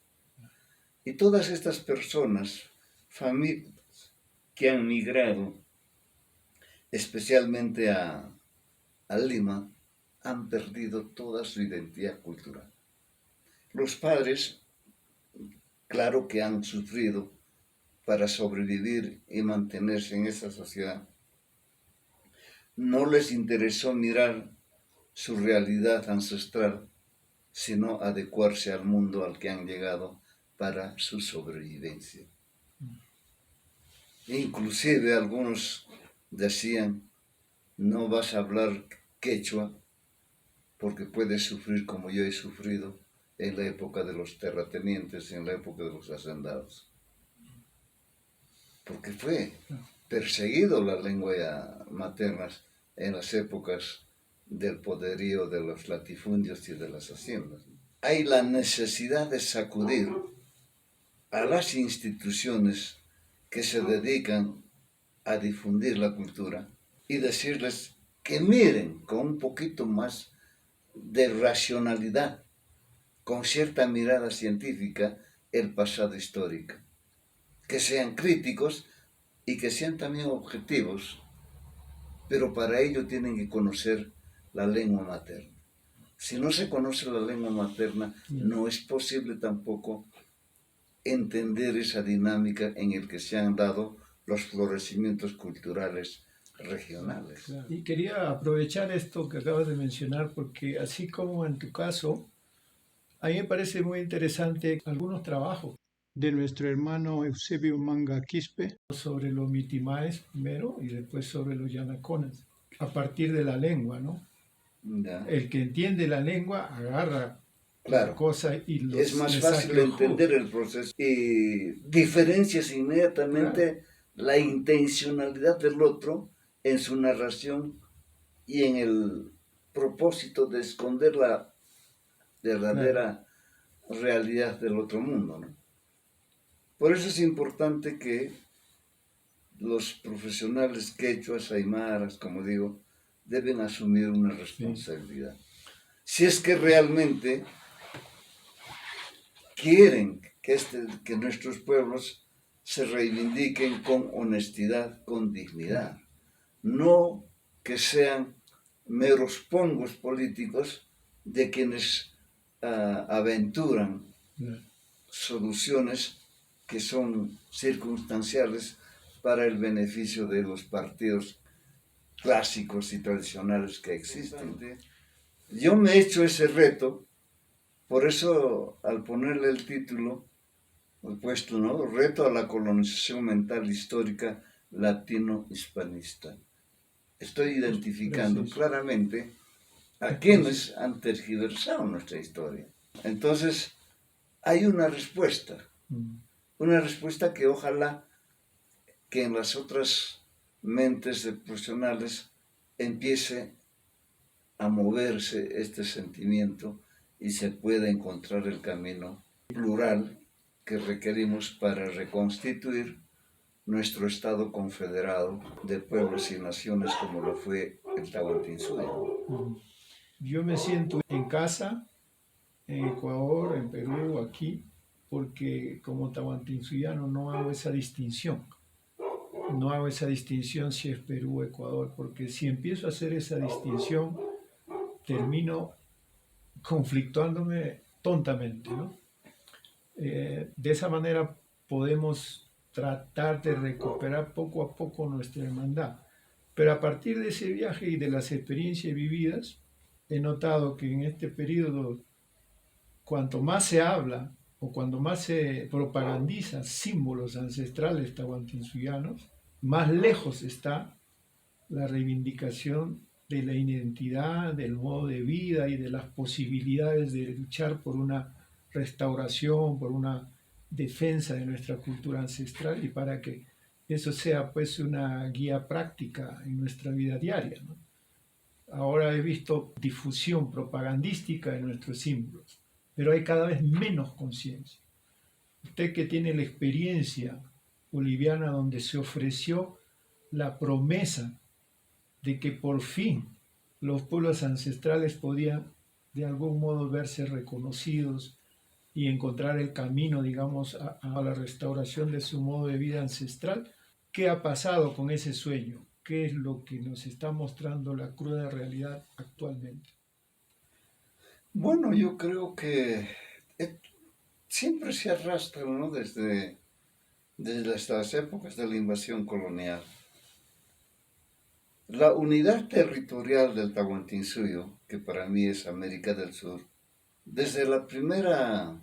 Y todas estas personas, familias que han migrado especialmente a Lima, han perdido toda su identidad cultural. Los padres, claro que han sufrido para sobrevivir y mantenerse en esa sociedad. No les interesó mirar su realidad ancestral, sino adecuarse al mundo al que han llegado para su sobrevivencia. Inclusive algunos decían, no vas a hablar quechua porque puedes sufrir como yo he sufrido en la época de los terratenientes, en la época de los hacendados. Porque fue perseguido la lengua materna en las épocas del poderío de los latifundios y de las haciendas. Hay la necesidad de sacudir a las instituciones que se dedican a difundir la cultura y decirles que miren con un poquito más de racionalidad, con cierta mirada científica, el pasado histórico. Que sean críticos y que sean también objetivos, pero para ello tienen que conocer la lengua materna. Si no se conoce la lengua materna, no es posible tampoco entender esa dinámica en la que se han dado los florecimientos culturales regionales.
Y quería aprovechar esto que acabas de mencionar, porque así como en tu caso, a mí me parece muy interesante algunos trabajos de nuestro hermano Eusebio Manga Quispe sobre los mitimaes primero y después sobre los yanaconas, a partir de la lengua, ¿no?
Ya.
El que entiende la lengua agarra
Claro.
la cosa y
Es más fácil entender el proceso y diferencias inmediatamente la intencionalidad del otro en su narración y en el propósito de esconder la verdadera realidad del otro mundo, ¿no? Por eso es importante que los profesionales quechuas, aymaras, como digo, deben asumir una responsabilidad. Si es que realmente quieren que nuestros pueblos se reivindiquen con honestidad, con dignidad, no que sean meros pongos políticos de quienes aventuran soluciones que son circunstanciales para el beneficio de los partidos clásicos y tradicionales que existen. Yo me he hecho ese reto, por eso al ponerle el título, he puesto, ¿no? Reto a la colonización mental histórica latino-hispanista. Estoy identificando claramente a quienes han tergiversado nuestra historia. Entonces, hay una respuesta que ojalá que en las otras mentes de profesionales empiece a moverse este sentimiento y se pueda encontrar el camino plural que requerimos para reconstituir nuestro Estado confederado de pueblos y naciones como lo fue el Tahuantinsuyo.
Yo me siento en casa, en Ecuador, en Perú, aquí, porque como tahuantinsuyano no hago esa distinción. No hago esa distinción si es Perú o Ecuador, porque si empiezo a hacer esa distinción, termino conflictuándome tontamente, ¿no? De esa manera podemos tratar de recuperar poco a poco nuestra hermandad. Pero a partir de ese viaje y de las experiencias vividas, he notado que en este periodo cuanto más se habla o cuando más se propagandiza símbolos ancestrales tahuantinsuyanos, más lejos está la reivindicación de la identidad, del modo de vida y de las posibilidades de luchar por una restauración, por una defensa de nuestra cultura ancestral y para que eso sea pues una guía práctica en nuestra vida diaria, ¿no? Ahora he visto difusión propagandística de nuestros símbolos, pero hay cada vez menos conciencia. Usted que tiene la experiencia boliviana donde se ofreció la promesa de que por fin los pueblos ancestrales podían de algún modo verse reconocidos y encontrar el camino, digamos, a la restauración de su modo de vida ancestral. ¿Qué ha pasado con ese sueño? ¿Qué es lo que nos está mostrando la cruda realidad actualmente?
Bueno, yo creo que siempre se arrastra, ¿no? Desde estas épocas de la invasión colonial. La unidad territorial del Tahuantinsuyo, que para mí es América del Sur, desde la primera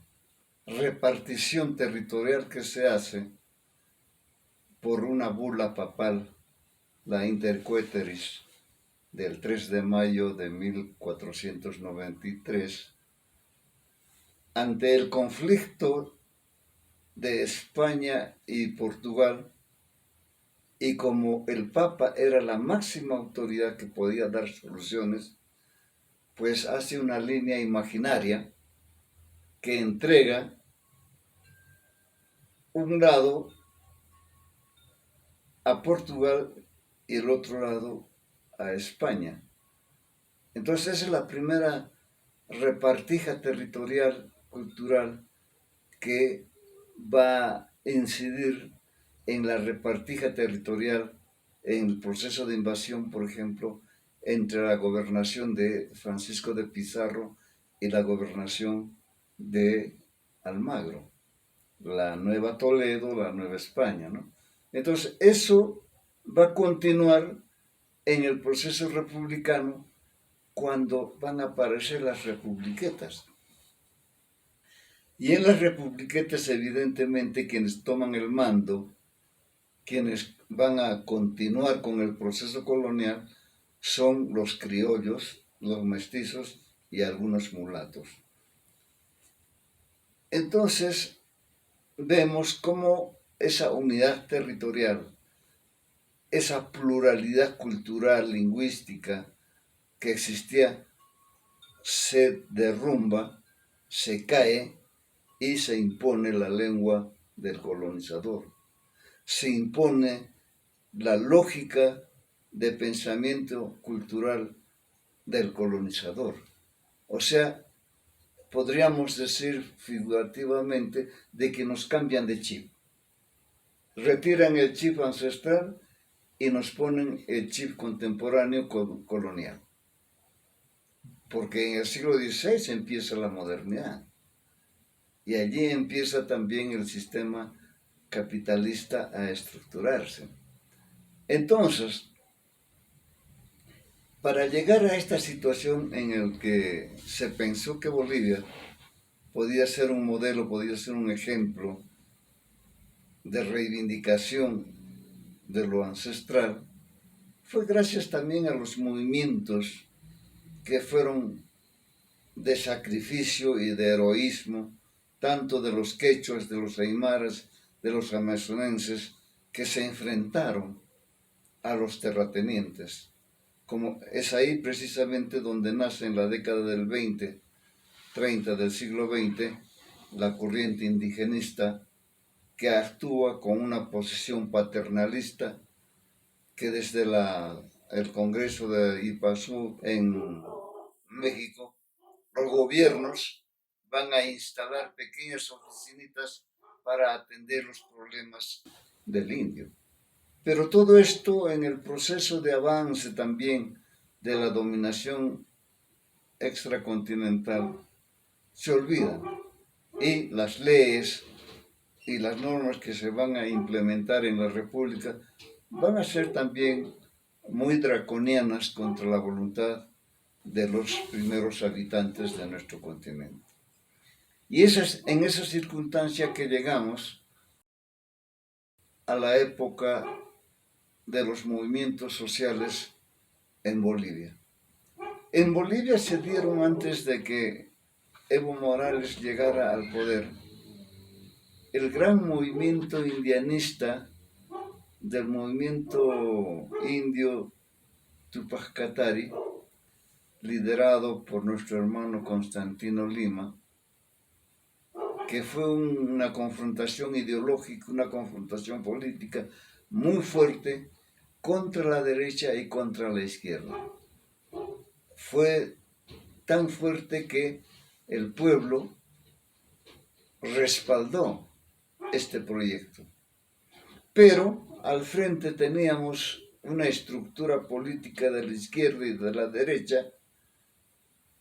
repartición territorial que se hace por una bula papal, la Intercoeteris, del 3 de mayo de 1493, ante el conflicto de España y Portugal, y como el Papa era la máxima autoridad que podía dar soluciones, pues hace una línea imaginaria que entrega un lado a Portugal y el otro lado a España. Entonces esa es la primera repartija territorial, cultural, que va a incidir en la repartija territorial en el proceso de invasión, por ejemplo, entre la gobernación de Francisco de Pizarro y la gobernación de Almagro, la Nueva Toledo, la Nueva España, ¿no? Entonces, eso va a continuar en el proceso republicano cuando van a aparecer las republiquetas. Y en las republiquetas, evidentemente, quienes toman el mando, quienes van a continuar con el proceso colonial, son los criollos, los mestizos y algunos mulatos. Entonces, vemos cómo esa unidad territorial, esa pluralidad cultural, lingüística que existía, se derrumba, se cae y se impone la lengua del colonizador. Se impone la lógica de pensamiento cultural del colonizador. O sea, podríamos decir figurativamente de que nos cambian de chip. Retiran el chip ancestral y nos ponen el chip contemporáneo colonial. Porque en el siglo XVI empieza la modernidad. Y allí empieza también el sistema capitalista a estructurarse. Entonces, para llegar a esta situación en la que se pensó que Bolivia podía ser un modelo, podía ser un ejemplo de reivindicación de lo ancestral, fue gracias también a los movimientos que fueron de sacrificio y de heroísmo, tanto de los quechuas, de los aymaras, de los amazonenses, que se enfrentaron a los terratenientes. Como es ahí precisamente donde nace en la década del 20, 30 del siglo XX, la corriente indigenista que actúa con una posición paternalista que desde el Congreso de Ipazú en México, los gobiernos van a instalar pequeñas oficinitas para atender los problemas del indio. Pero todo esto en el proceso de avance también de la dominación extracontinental se olvida. Y las leyes y las normas que se van a implementar en la República van a ser también muy draconianas contra la voluntad de los primeros habitantes de nuestro continente. Y es en esa circunstancia que llegamos a la época de los movimientos sociales en Bolivia. En Bolivia se dieron antes de que Evo Morales llegara al poder el gran movimiento indianista del movimiento indio Tupac Katari, liderado por nuestro hermano Constantino Lima, que fue una confrontación ideológica, una confrontación política muy fuerte contra la derecha y contra la izquierda. Fue tan fuerte que el pueblo respaldó este proyecto. Pero al frente teníamos una estructura política de la izquierda y de la derecha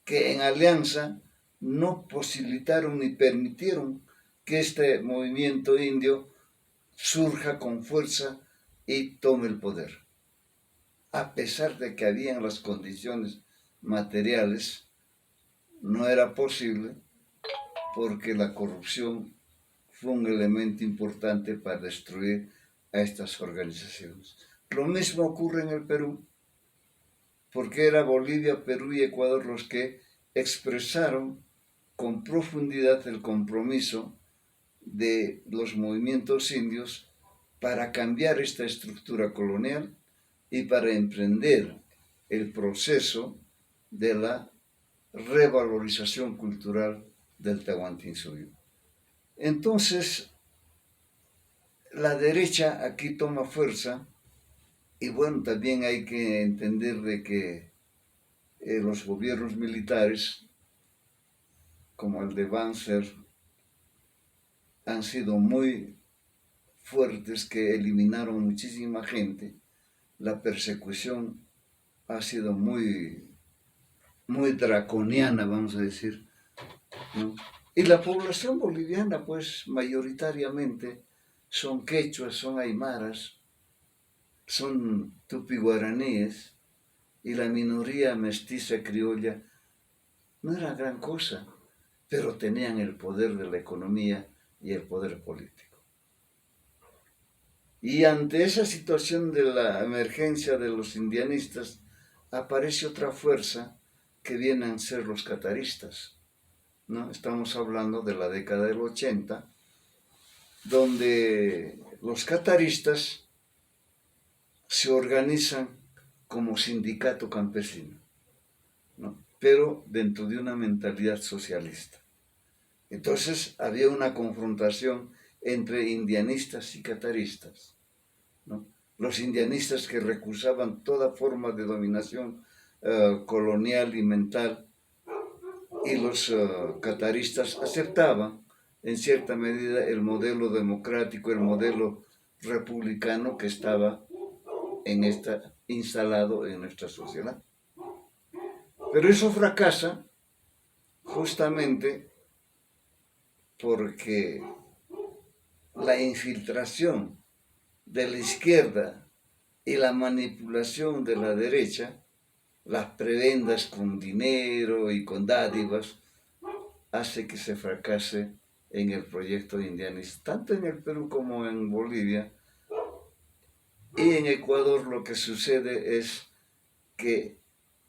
que en alianza no posibilitaron ni permitieron que este movimiento indio surja con fuerza y tome el poder. A pesar de que habían las condiciones materiales, no era posible porque la corrupción fue un elemento importante para destruir a estas organizaciones. Lo mismo ocurre en el Perú, porque era Bolivia, Perú y Ecuador los que expresaron con profundidad el compromiso de los movimientos indios para cambiar esta estructura colonial y para emprender el proceso de la revalorización cultural del Tahuantinsuyo. Entonces, la derecha aquí toma fuerza y bueno, también hay que entender de que los gobiernos militares, como el de Banzer, han sido muy fuertes, que eliminaron muchísima gente. La persecución ha sido muy draconiana, vamos a decir, ¿no? Y la población boliviana, pues mayoritariamente son quechuas, son aymaras, son tupi-guaraníes, y la minoría mestiza criolla no era gran cosa, pero tenían el poder de la economía y el poder político. Y ante esa situación de la emergencia de los indianistas, aparece otra fuerza que vienen a ser los cataristas, ¿no? Estamos hablando de la década del 80, donde los cataristas se organizan como sindicato campesino, ¿no? Pero dentro de una mentalidad socialista. Entonces había una confrontación entre indianistas y cataristas, ¿no? Los indianistas que recusaban toda forma de dominación colonial y mental, y los cataristas aceptaban en cierta medida el modelo democrático, el modelo republicano que estaba instalado en nuestra sociedad. Pero eso fracasa justamente porque la infiltración de la izquierda y la manipulación de la derecha, las prebendas con dinero y con dádivas, hace que se fracase en el proyecto indianista, tanto en el Perú como en Bolivia. Y en Ecuador lo que sucede es que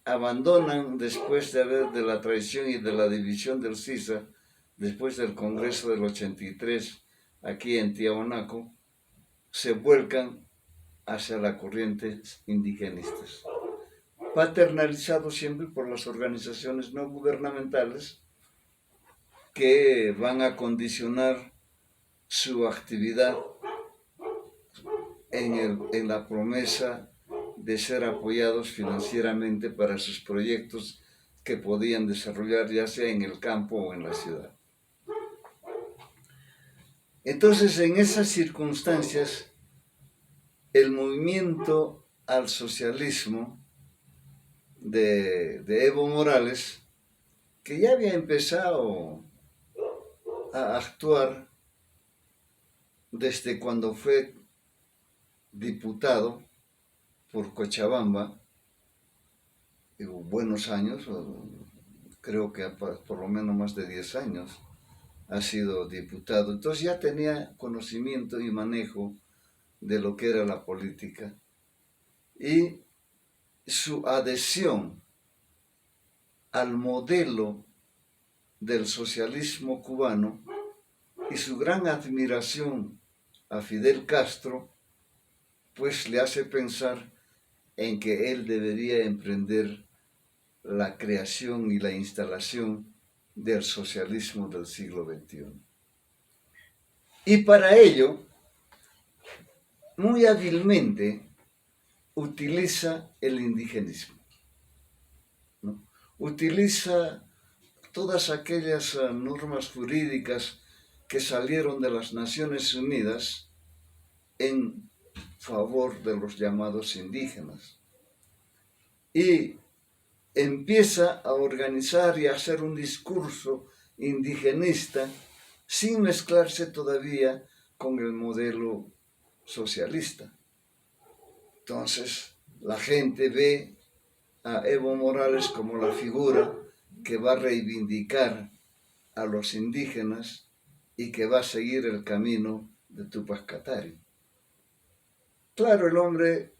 abandonan, después de la traición y de la división del CISA, después del Congreso del 83, aquí en Tiahuanaco, se vuelcan hacia las corrientes indigenistas, paternalizados siempre por las organizaciones no gubernamentales que van a condicionar su actividad en la promesa de ser apoyados financieramente para sus proyectos que podían desarrollar ya sea en el campo o en la ciudad. Entonces, en esas circunstancias, el movimiento al socialismo de Evo Morales, que ya había empezado a actuar desde cuando fue diputado por Cochabamba, buenos años, creo que por lo menos más de 10 años, ha sido diputado. Entonces ya tenía conocimiento y manejo de lo que era la política. Y su adhesión al modelo del socialismo cubano y su gran admiración a Fidel Castro, pues le hace pensar en que él debería emprender la creación y la instalación del socialismo del siglo XXI. Y para ello, muy hábilmente, utiliza el indigenismo, ¿no? Utiliza todas aquellas normas jurídicas que salieron de las Naciones Unidas en favor de los llamados indígenas. Y empieza a organizar y a hacer un discurso indigenista sin mezclarse todavía con el modelo socialista. Entonces, la gente ve a Evo Morales como la figura que va a reivindicar a los indígenas y que va a seguir el camino de Túpac Katari. Claro, el hombre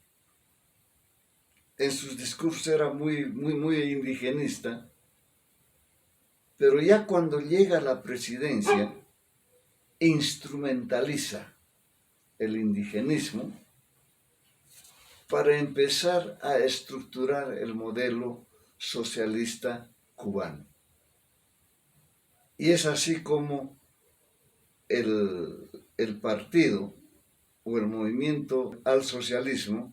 en sus discursos era muy indigenista, pero ya cuando llega a la presidencia, instrumentaliza el indigenismo para empezar a estructurar el modelo socialista cubano. Y es así como el partido o el movimiento al socialismo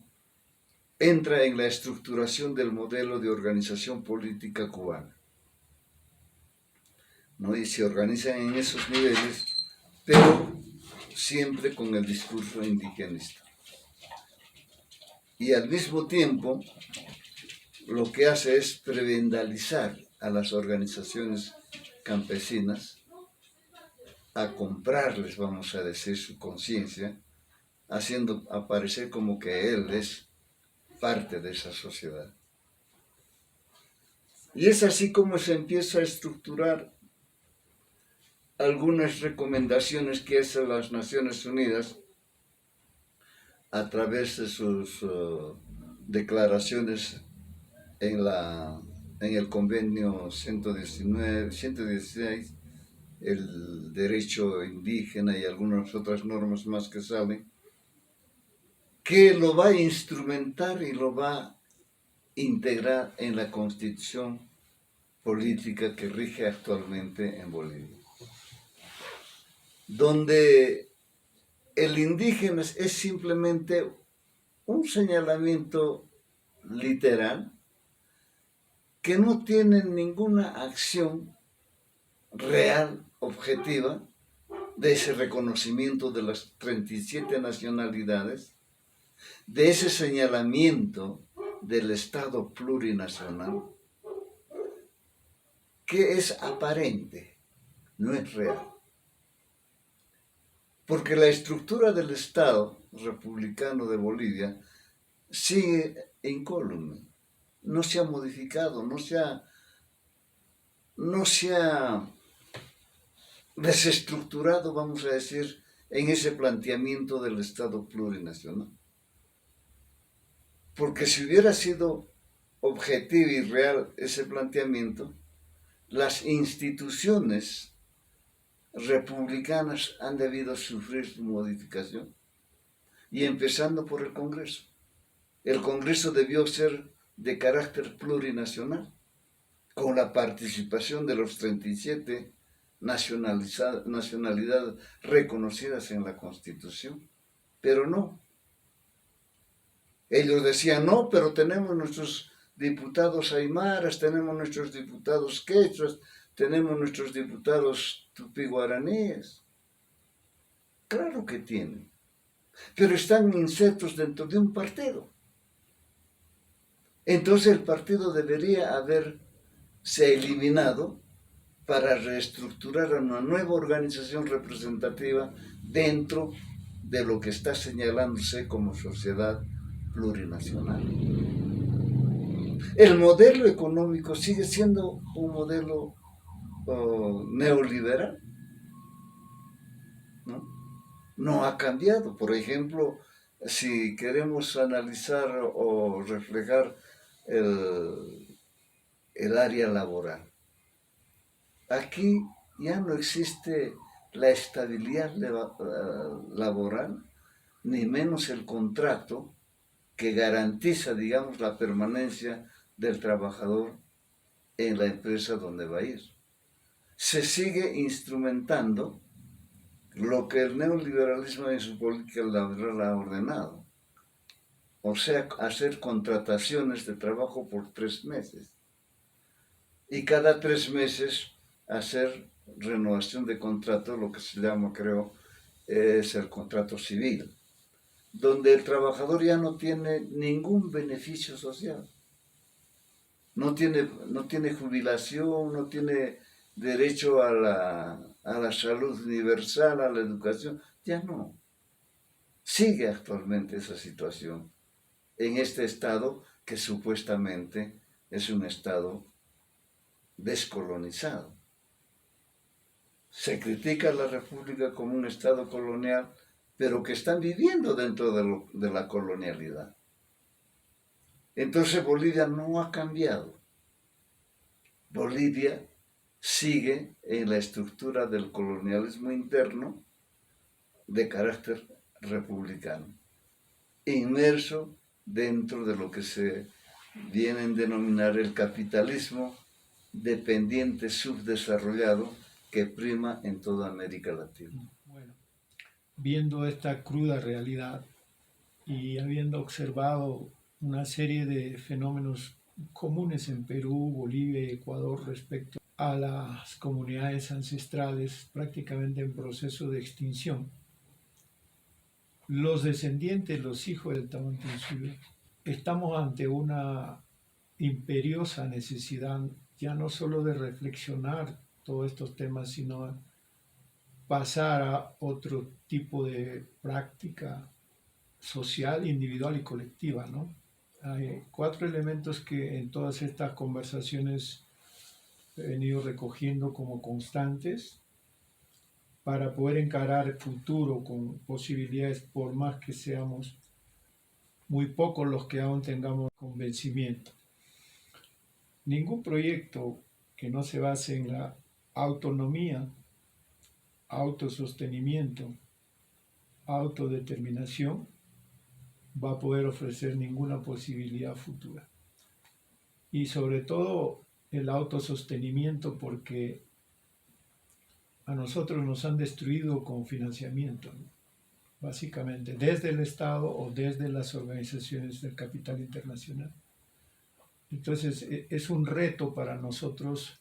entra en la estructuración del modelo de organización política cubana, ¿no? Y se organizan en esos niveles, pero siempre con el discurso indigenista. Y al mismo tiempo, lo que hace es prebendalizar a las organizaciones campesinas, a comprarles, vamos a decir, su conciencia, haciendo aparecer como que él es parte de esa sociedad. Y es así como se empieza a estructurar algunas recomendaciones que hacen las Naciones Unidas a través de sus declaraciones en el convenio 116, el derecho indígena y algunas otras normas más que salen, que lo va a instrumentar y lo va a integrar en la constitución política que rige actualmente en Bolivia, donde el indígena es simplemente un señalamiento literal que no tiene ninguna acción real, objetiva, de ese reconocimiento de las 37 nacionalidades, de ese señalamiento del Estado plurinacional, que es aparente, no es real. Porque la estructura del Estado republicano de Bolivia sigue incólume, no se ha modificado, no se ha desestructurado, vamos a decir, en ese planteamiento del Estado plurinacional. Porque si hubiera sido objetivo y real ese planteamiento, las instituciones republicanas han debido sufrir su modificación, y empezando por el Congreso. El Congreso debió ser de carácter plurinacional, con la participación de los 37 nacionalidades reconocidas en la Constitución, pero no. Ellos decían, no, pero tenemos nuestros diputados aymaras, tenemos nuestros diputados quechuas, tenemos nuestros diputados tupí-guaraníes. Claro que tienen, pero están insertos dentro de un partido. Entonces el partido debería haberse eliminado para reestructurar una nueva organización representativa dentro de lo que está señalándose como sociedad plurinacional. El modelo económico sigue siendo un modelo neoliberal, no ha cambiado. Por ejemplo, si queremos analizar o reflejar el área laboral, aquí ya no existe la estabilidad laboral, ni menos el contrato que garantiza, digamos, la permanencia del trabajador en la empresa donde va a ir. Se sigue instrumentando lo que el neoliberalismo en su política laboral ha ordenado, o sea, hacer contrataciones de trabajo por 3 meses y cada 3 meses hacer renovación de contrato, lo que se llama, creo, es el contrato civil, donde el trabajador ya no tiene ningún beneficio social. No tiene jubilación, no tiene derecho a la salud universal, a la educación, ya no. Sigue actualmente esa situación en este estado que supuestamente es un estado descolonizado. Se critica a la República como un estado colonial, pero que están viviendo dentro de la colonialidad. Entonces Bolivia no ha cambiado. Bolivia sigue en la estructura del colonialismo interno de carácter republicano, inmerso dentro de lo que se viene a denominar el capitalismo dependiente subdesarrollado que prima en toda América Latina.
Bueno, viendo esta cruda realidad y habiendo observado una serie de fenómenos comunes en Perú, Bolivia y Ecuador respecto a las comunidades ancestrales prácticamente en proceso de extinción, los descendientes, los hijos del Tahuantinsuyo, estamos ante una imperiosa necesidad ya no solo de reflexionar todos estos temas, sino pasar a otro tipo de práctica social, individual y colectiva, ¿no? Hay 4 elementos que en todas estas conversaciones he venido recogiendo como constantes para poder encarar el futuro con posibilidades, por más que seamos muy pocos los que aún tengamos convencimiento. Ningún proyecto que no se base en la autonomía, autosostenimiento, autodeterminación va a poder ofrecer ninguna posibilidad futura. Y sobre todo el autosostenimiento, porque a nosotros nos han destruido con financiamiento, ¿no? Básicamente desde el Estado o desde las organizaciones del capital internacional. Entonces es un reto para nosotros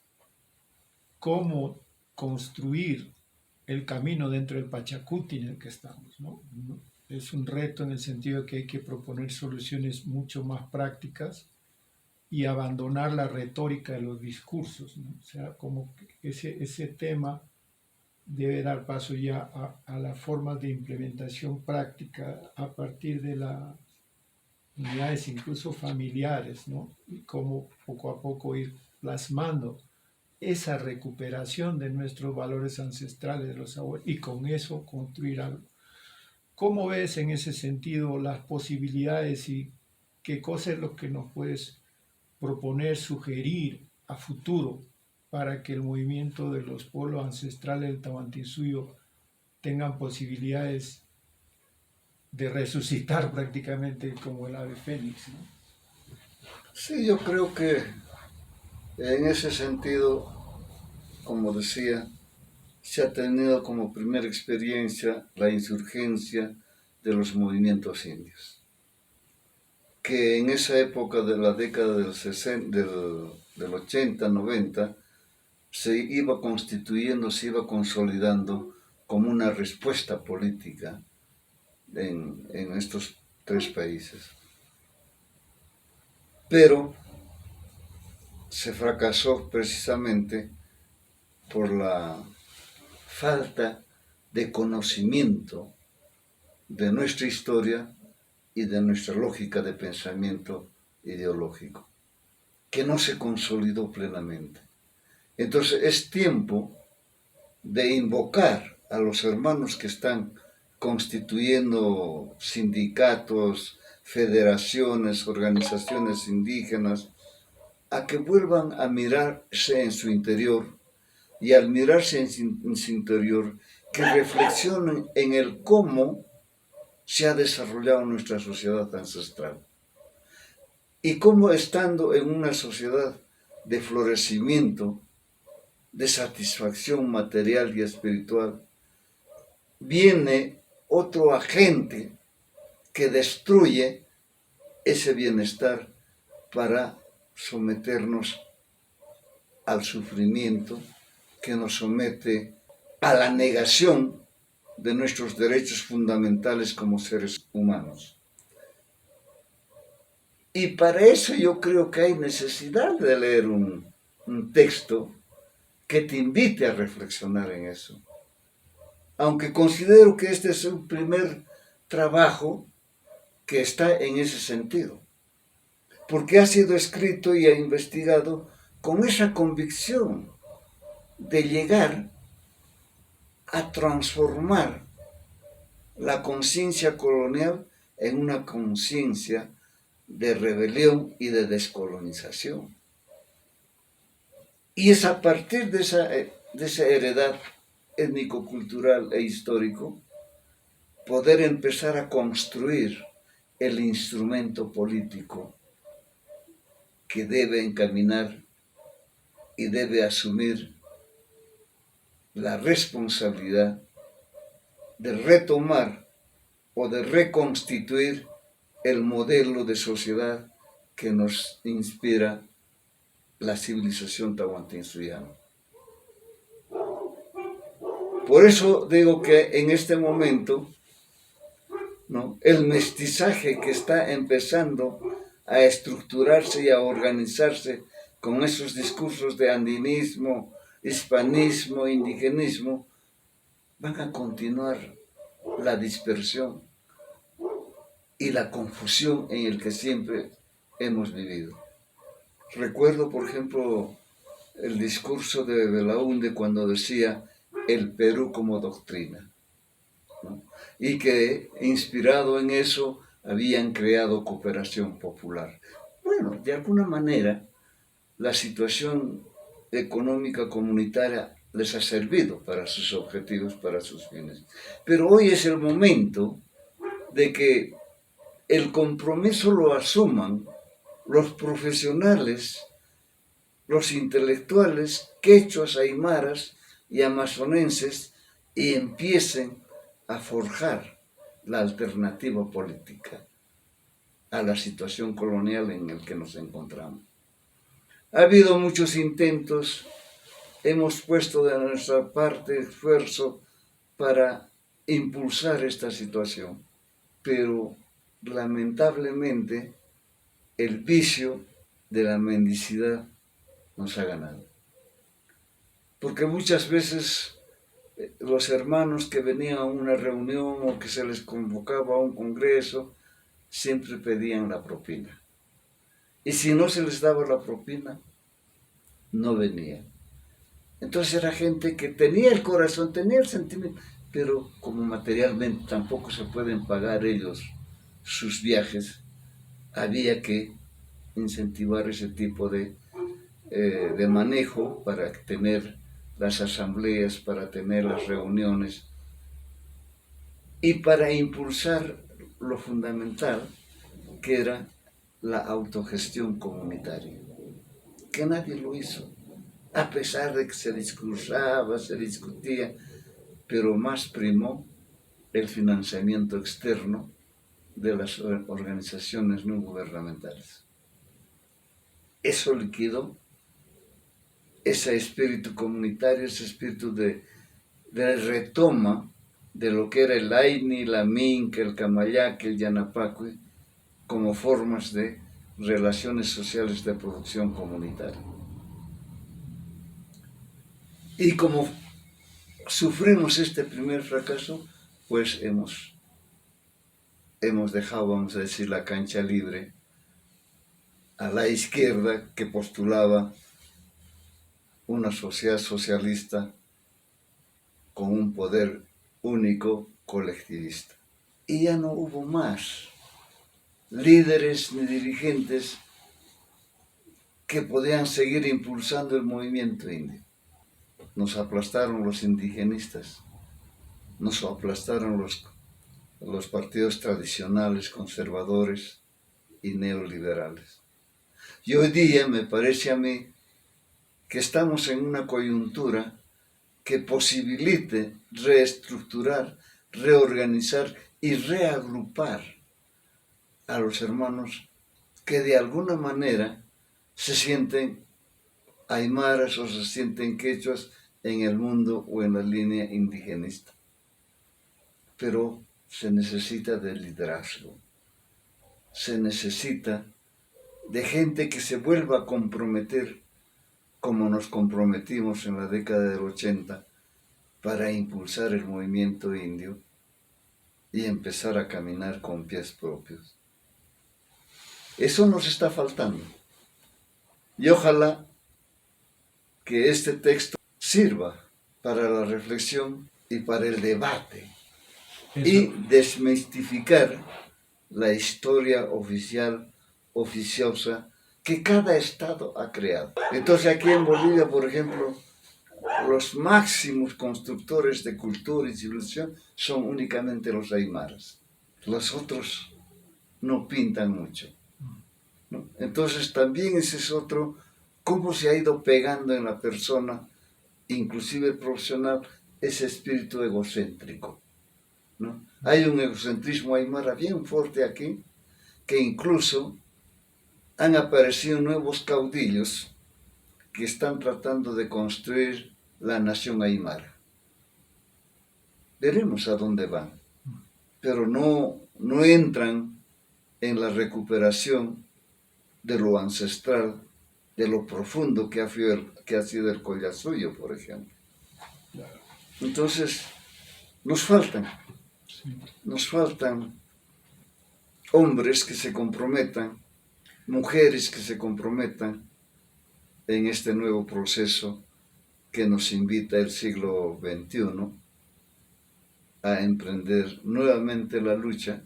cómo construir el camino dentro del Pachacuti en el que estamos, ¿no? Es un reto en el sentido de que hay que proponer soluciones mucho más prácticas y abandonar la retórica de los discursos, ¿no? O sea, como que ese tema debe dar paso ya a las formas de implementación práctica a partir de las unidades incluso familiares, ¿no? Y cómo poco a poco ir plasmando esa recuperación de nuestros valores ancestrales de los abuelos y con eso construir algo. ¿Cómo ves en ese sentido las posibilidades y qué cosa es lo que nos puedes proponer, sugerir a futuro para que el movimiento de los pueblos ancestrales del Tahuantinsuyo tengan posibilidades de resucitar prácticamente como el ave fénix, ¿no?
Sí, yo creo que en ese sentido, como decía, se ha tenido como primera experiencia la insurgencia de los movimientos indios, que en esa época de la década del 80, 90, se iba constituyendo, se iba consolidando como una respuesta política en estos 3 países. Pero se fracasó precisamente por la falta de conocimiento de nuestra historia y de nuestra lógica de pensamiento ideológico, que no se consolidó plenamente. Entonces es tiempo de invocar a los hermanos que están constituyendo sindicatos, federaciones, organizaciones indígenas, a que vuelvan a mirarse en su interior y al mirarse en su interior, que reflexionen en el cómo se ha desarrollado nuestra sociedad ancestral y cómo estando en una sociedad de florecimiento, de satisfacción material y espiritual, viene otro agente que destruye ese bienestar para someternos al sufrimiento, que nos somete a la negación de nuestros derechos fundamentales como seres humanos. Y para eso yo creo que hay necesidad de leer un texto que te invite a reflexionar en eso. Aunque considero que este es un primer trabajo que está en ese sentido, porque ha sido escrito y ha investigado con esa convicción de llegar a transformar la conciencia colonial en una conciencia de rebelión y de descolonización. Y es a partir de esa heredad étnico-cultural e histórico poder empezar a construir el instrumento político que debe encaminar y debe asumir la responsabilidad de retomar o de reconstituir el modelo de sociedad que nos inspira la civilización tahuantinsuyoana. Por eso digo que en este momento, ¿no?, el mestizaje que está empezando a estructurarse y a organizarse con esos discursos de andinismo, hispanismo, indigenismo, van a continuar la dispersión y la confusión en el que siempre hemos vivido. Recuerdo, por ejemplo, el discurso de Belaúnde cuando decía el Perú como doctrina, ¿no?, y que inspirado en eso habían creado cooperación popular. Bueno, de alguna manera la situación económica comunitaria les ha servido para sus objetivos, para sus fines. Pero hoy es el momento de que el compromiso lo asuman los profesionales, los intelectuales, quechuas, aymaras y amazonenses, y empiecen a forjar la alternativa política a la situación colonial en la que nos encontramos. Ha habido muchos intentos, hemos puesto de nuestra parte esfuerzo para impulsar esta situación, pero lamentablemente el vicio de la mendicidad nos ha ganado. Porque muchas veces los hermanos que venían a una reunión o que se les convocaba a un congreso siempre pedían la propina. Y si no se les daba la propina, no venían. Entonces era gente que tenía el corazón, tenía el sentimiento, pero como materialmente tampoco se pueden pagar ellos sus viajes, había que incentivar ese tipo de manejo para tener las asambleas, para tener las reuniones y para impulsar lo fundamental, que era la autogestión comunitaria, que nadie lo hizo, a pesar de que se discursaba, se discutía, pero más primó el financiamiento externo de las organizaciones no gubernamentales. Eso liquidó ese espíritu comunitario, ese espíritu de retoma de lo que era el Aini, la Minca, el Camayaque, el Yanapacue, como formas de relaciones sociales de producción comunitaria. Y como sufrimos este primer fracaso, pues hemos dejado, vamos a decir, la cancha libre a la izquierda, que postulaba una sociedad socialista con un poder único colectivista. Y ya no hubo más líderes ni dirigentes que podían seguir impulsando el movimiento indio. Nos aplastaron los indigenistas, nos aplastaron los partidos tradicionales, conservadores y neoliberales. Y hoy día me parece a mí que estamos en una coyuntura que posibilite reestructurar, reorganizar y reagrupar a los hermanos que de alguna manera se sienten aymaras o se sienten quechuas en el mundo o en la línea indigenista. Pero se necesita de liderazgo, se necesita de gente que se vuelva a comprometer como nos comprometimos en la década del 80 para impulsar el movimiento indio y empezar a caminar con pies propios. Eso nos está faltando. Y ojalá que este texto sirva para la reflexión y para el debate y desmistificar la historia oficiosa que cada estado ha creado. Entonces aquí en Bolivia, por ejemplo, los máximos constructores de cultura y civilización son únicamente los aymaras. Los otros no pintan mucho, ¿no? Entonces también ese es otro, cómo se ha ido pegando en la persona, inclusive el profesional, ese espíritu egocéntrico, ¿no? Hay un egocentrismo aymara bien fuerte aquí, que incluso han aparecido nuevos caudillos que están tratando de construir la nación aymara. Veremos a dónde van, pero no entran en la recuperación de lo ancestral, de lo profundo que ha sido el Collasuyo, por ejemplo. Entonces, nos faltan hombres que se comprometan, mujeres que se comprometan en este nuevo proceso que nos invita el siglo XXI a emprender nuevamente la lucha,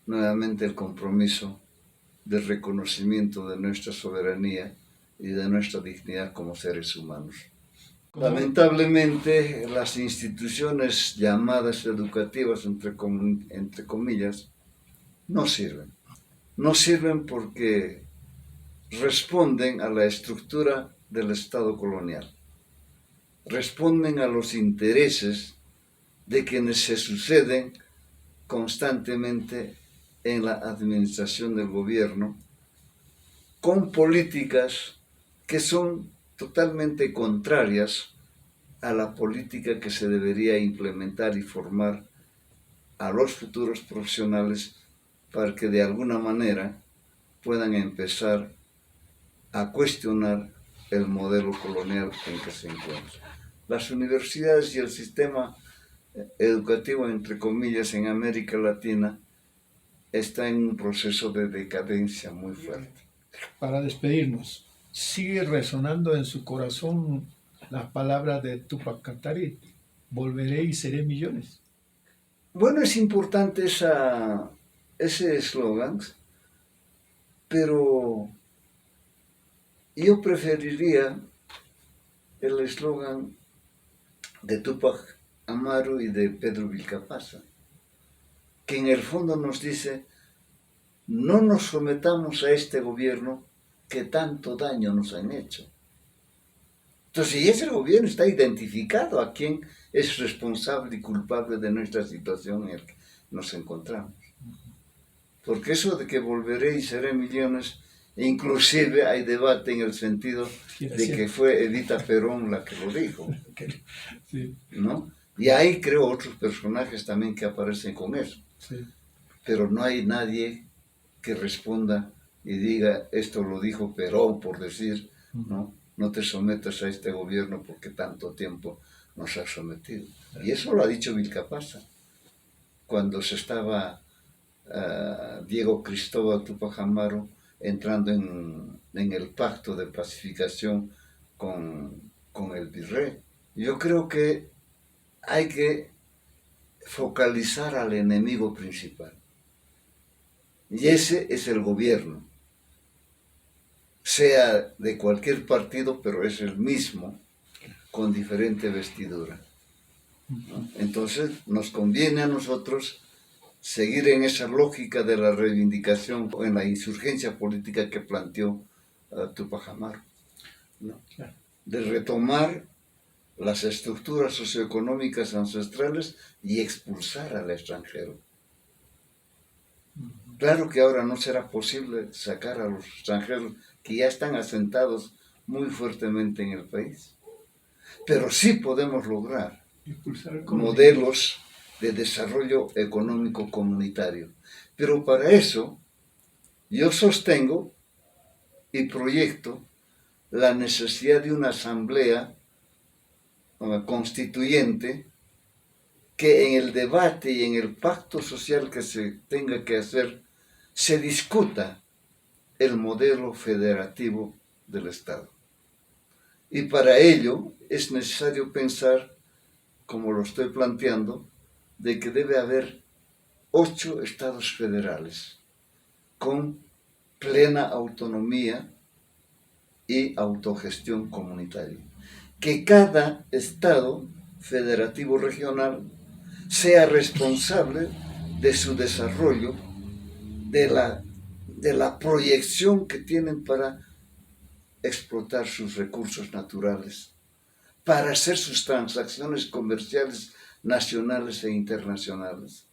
nuevamente el compromiso del reconocimiento de nuestra soberanía y de nuestra dignidad como seres humanos. Lamentablemente, las instituciones llamadas educativas, entre comillas, no sirven. No sirven porque responden a la estructura del Estado colonial. Responden a los intereses de quienes se suceden constantemente en la administración del gobierno, con políticas que son totalmente contrarias a la política que se debería implementar y formar a los futuros profesionales para que de alguna manera puedan empezar a cuestionar el modelo colonial en que se encuentran. Las universidades y el sistema educativo, entre comillas, en América Latina está en un proceso de decadencia muy fuerte.
Para despedirnos, ¿sigue resonando en su corazón las palabras de Tupac Katari? Volveré y seré millones.
Bueno, es importante ese eslogan, pero yo preferiría el eslogan de Tupac Amaru y de Pedro Vilcapasa, que en el fondo nos dice: no nos sometamos a este gobierno que tanto daño nos han hecho. Entonces, si ese gobierno está identificado a quién es responsable y culpable de nuestra situación en la que nos encontramos. Porque eso de que volveré y seré millones, inclusive hay debate en el sentido de que fue Evita Perón la que lo dijo, ¿no? Y hay, creo, otros personajes también que aparecen con eso. Pero no hay nadie que responda y diga: esto lo dijo Perón por decir, ¿no? No te sometas a este gobierno porque tanto tiempo nos ha sometido. Y eso lo ha dicho Vilcapasa, cuando se estaba Diego Cristóbal Tupac Amaru entrando en el pacto de pacificación con el virrey. Yo creo que hay que focalizar al enemigo principal. Y ese es el gobierno, sea de cualquier partido, pero es el mismo, con diferente vestidura, ¿no? Entonces nos conviene a nosotros seguir en esa lógica de la reivindicación o en la insurgencia política que planteó Túpac Amaru, ¿no?
Claro.
De retomar las estructuras socioeconómicas ancestrales y expulsar al extranjero. Claro que ahora no será posible sacar a los extranjeros que ya están asentados muy fuertemente en el país, pero sí podemos lograr modelos de desarrollo económico comunitario. Pero para eso yo sostengo y proyecto la necesidad de una asamblea constituyente que en el debate y en el pacto social que se tenga que hacer se discuta el modelo federativo del Estado. Y para ello es necesario pensar, como lo estoy planteando, de que debe haber 8 estados federales con plena autonomía y autogestión comunitaria. Que cada estado federativo regional sea responsable de su desarrollo, de la proyección que tienen para explotar sus recursos naturales, para hacer sus transacciones comerciales nacionales e internacionales,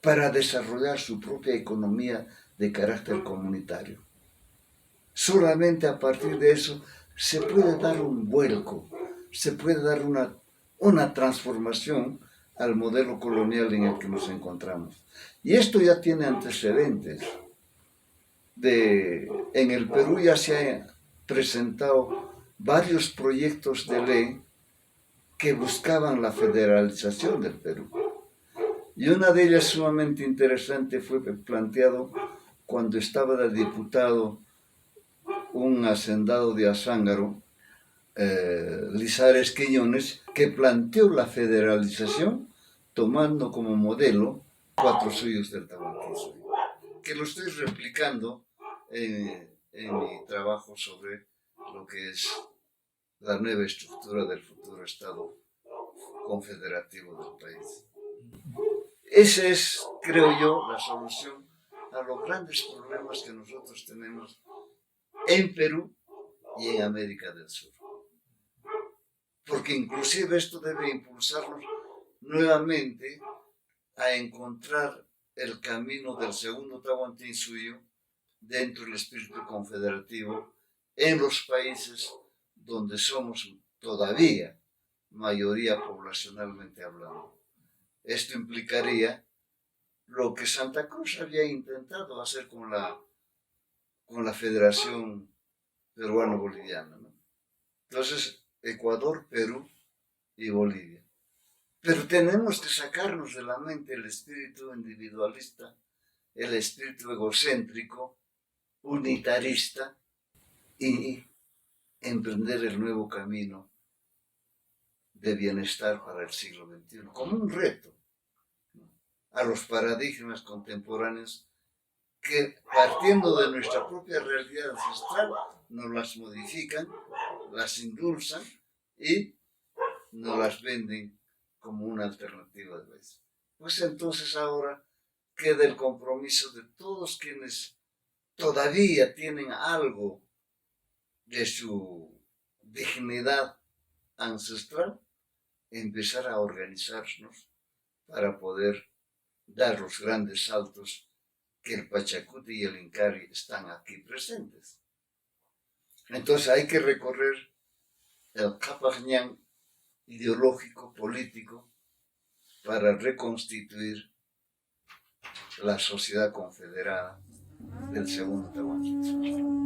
para desarrollar su propia economía de carácter comunitario. Solamente a partir de eso se puede dar un vuelco, se puede dar una transformación al modelo colonial en el que nos encontramos. Y esto ya tiene antecedentes. En el Perú ya se han presentado varios proyectos de ley que buscaban la federalización del Perú. Y una de ellas sumamente interesante fue planteado cuando estaba de diputado un hacendado de Azángaro, Lizares Quiñones, que planteó la federalización tomando como modelo 4 suyos del Tahuantinsuyo, que lo estoy replicando en mi trabajo sobre lo que es la nueva estructura del futuro Estado confederativo del país. Esa es, creo yo, la solución a los grandes problemas que nosotros tenemos en Perú y en América del Sur. Porque inclusive esto debe impulsarnos nuevamente a encontrar el camino del segundo Tahuantinsuyo dentro del espíritu confederativo en los países donde somos todavía mayoría poblacionalmente hablando. Esto implicaría lo que Santa Cruz había intentado hacer con la Federación Peruano-Boliviana, ¿no? Entonces, Ecuador, Perú y Bolivia. Pero tenemos que sacarnos de la mente el espíritu individualista, el espíritu egocéntrico, unitarista, y emprender el nuevo camino de bienestar para el siglo XXI, como un reto a los paradigmas contemporáneos que, partiendo de nuestra propia realidad ancestral, nos las modifican, las endulzan y nos las venden como una alternativa de eso. Pues entonces ahora queda el compromiso de todos quienes todavía tienen algo de su dignidad ancestral, empezar a organizarnos para poder dar los grandes saltos que el Pachacuti y el Incari están aquí presentes. Entonces hay que recorrer el Capañán ideológico, político, para reconstituir la sociedad confederada del segundo Tahuantinsuyo.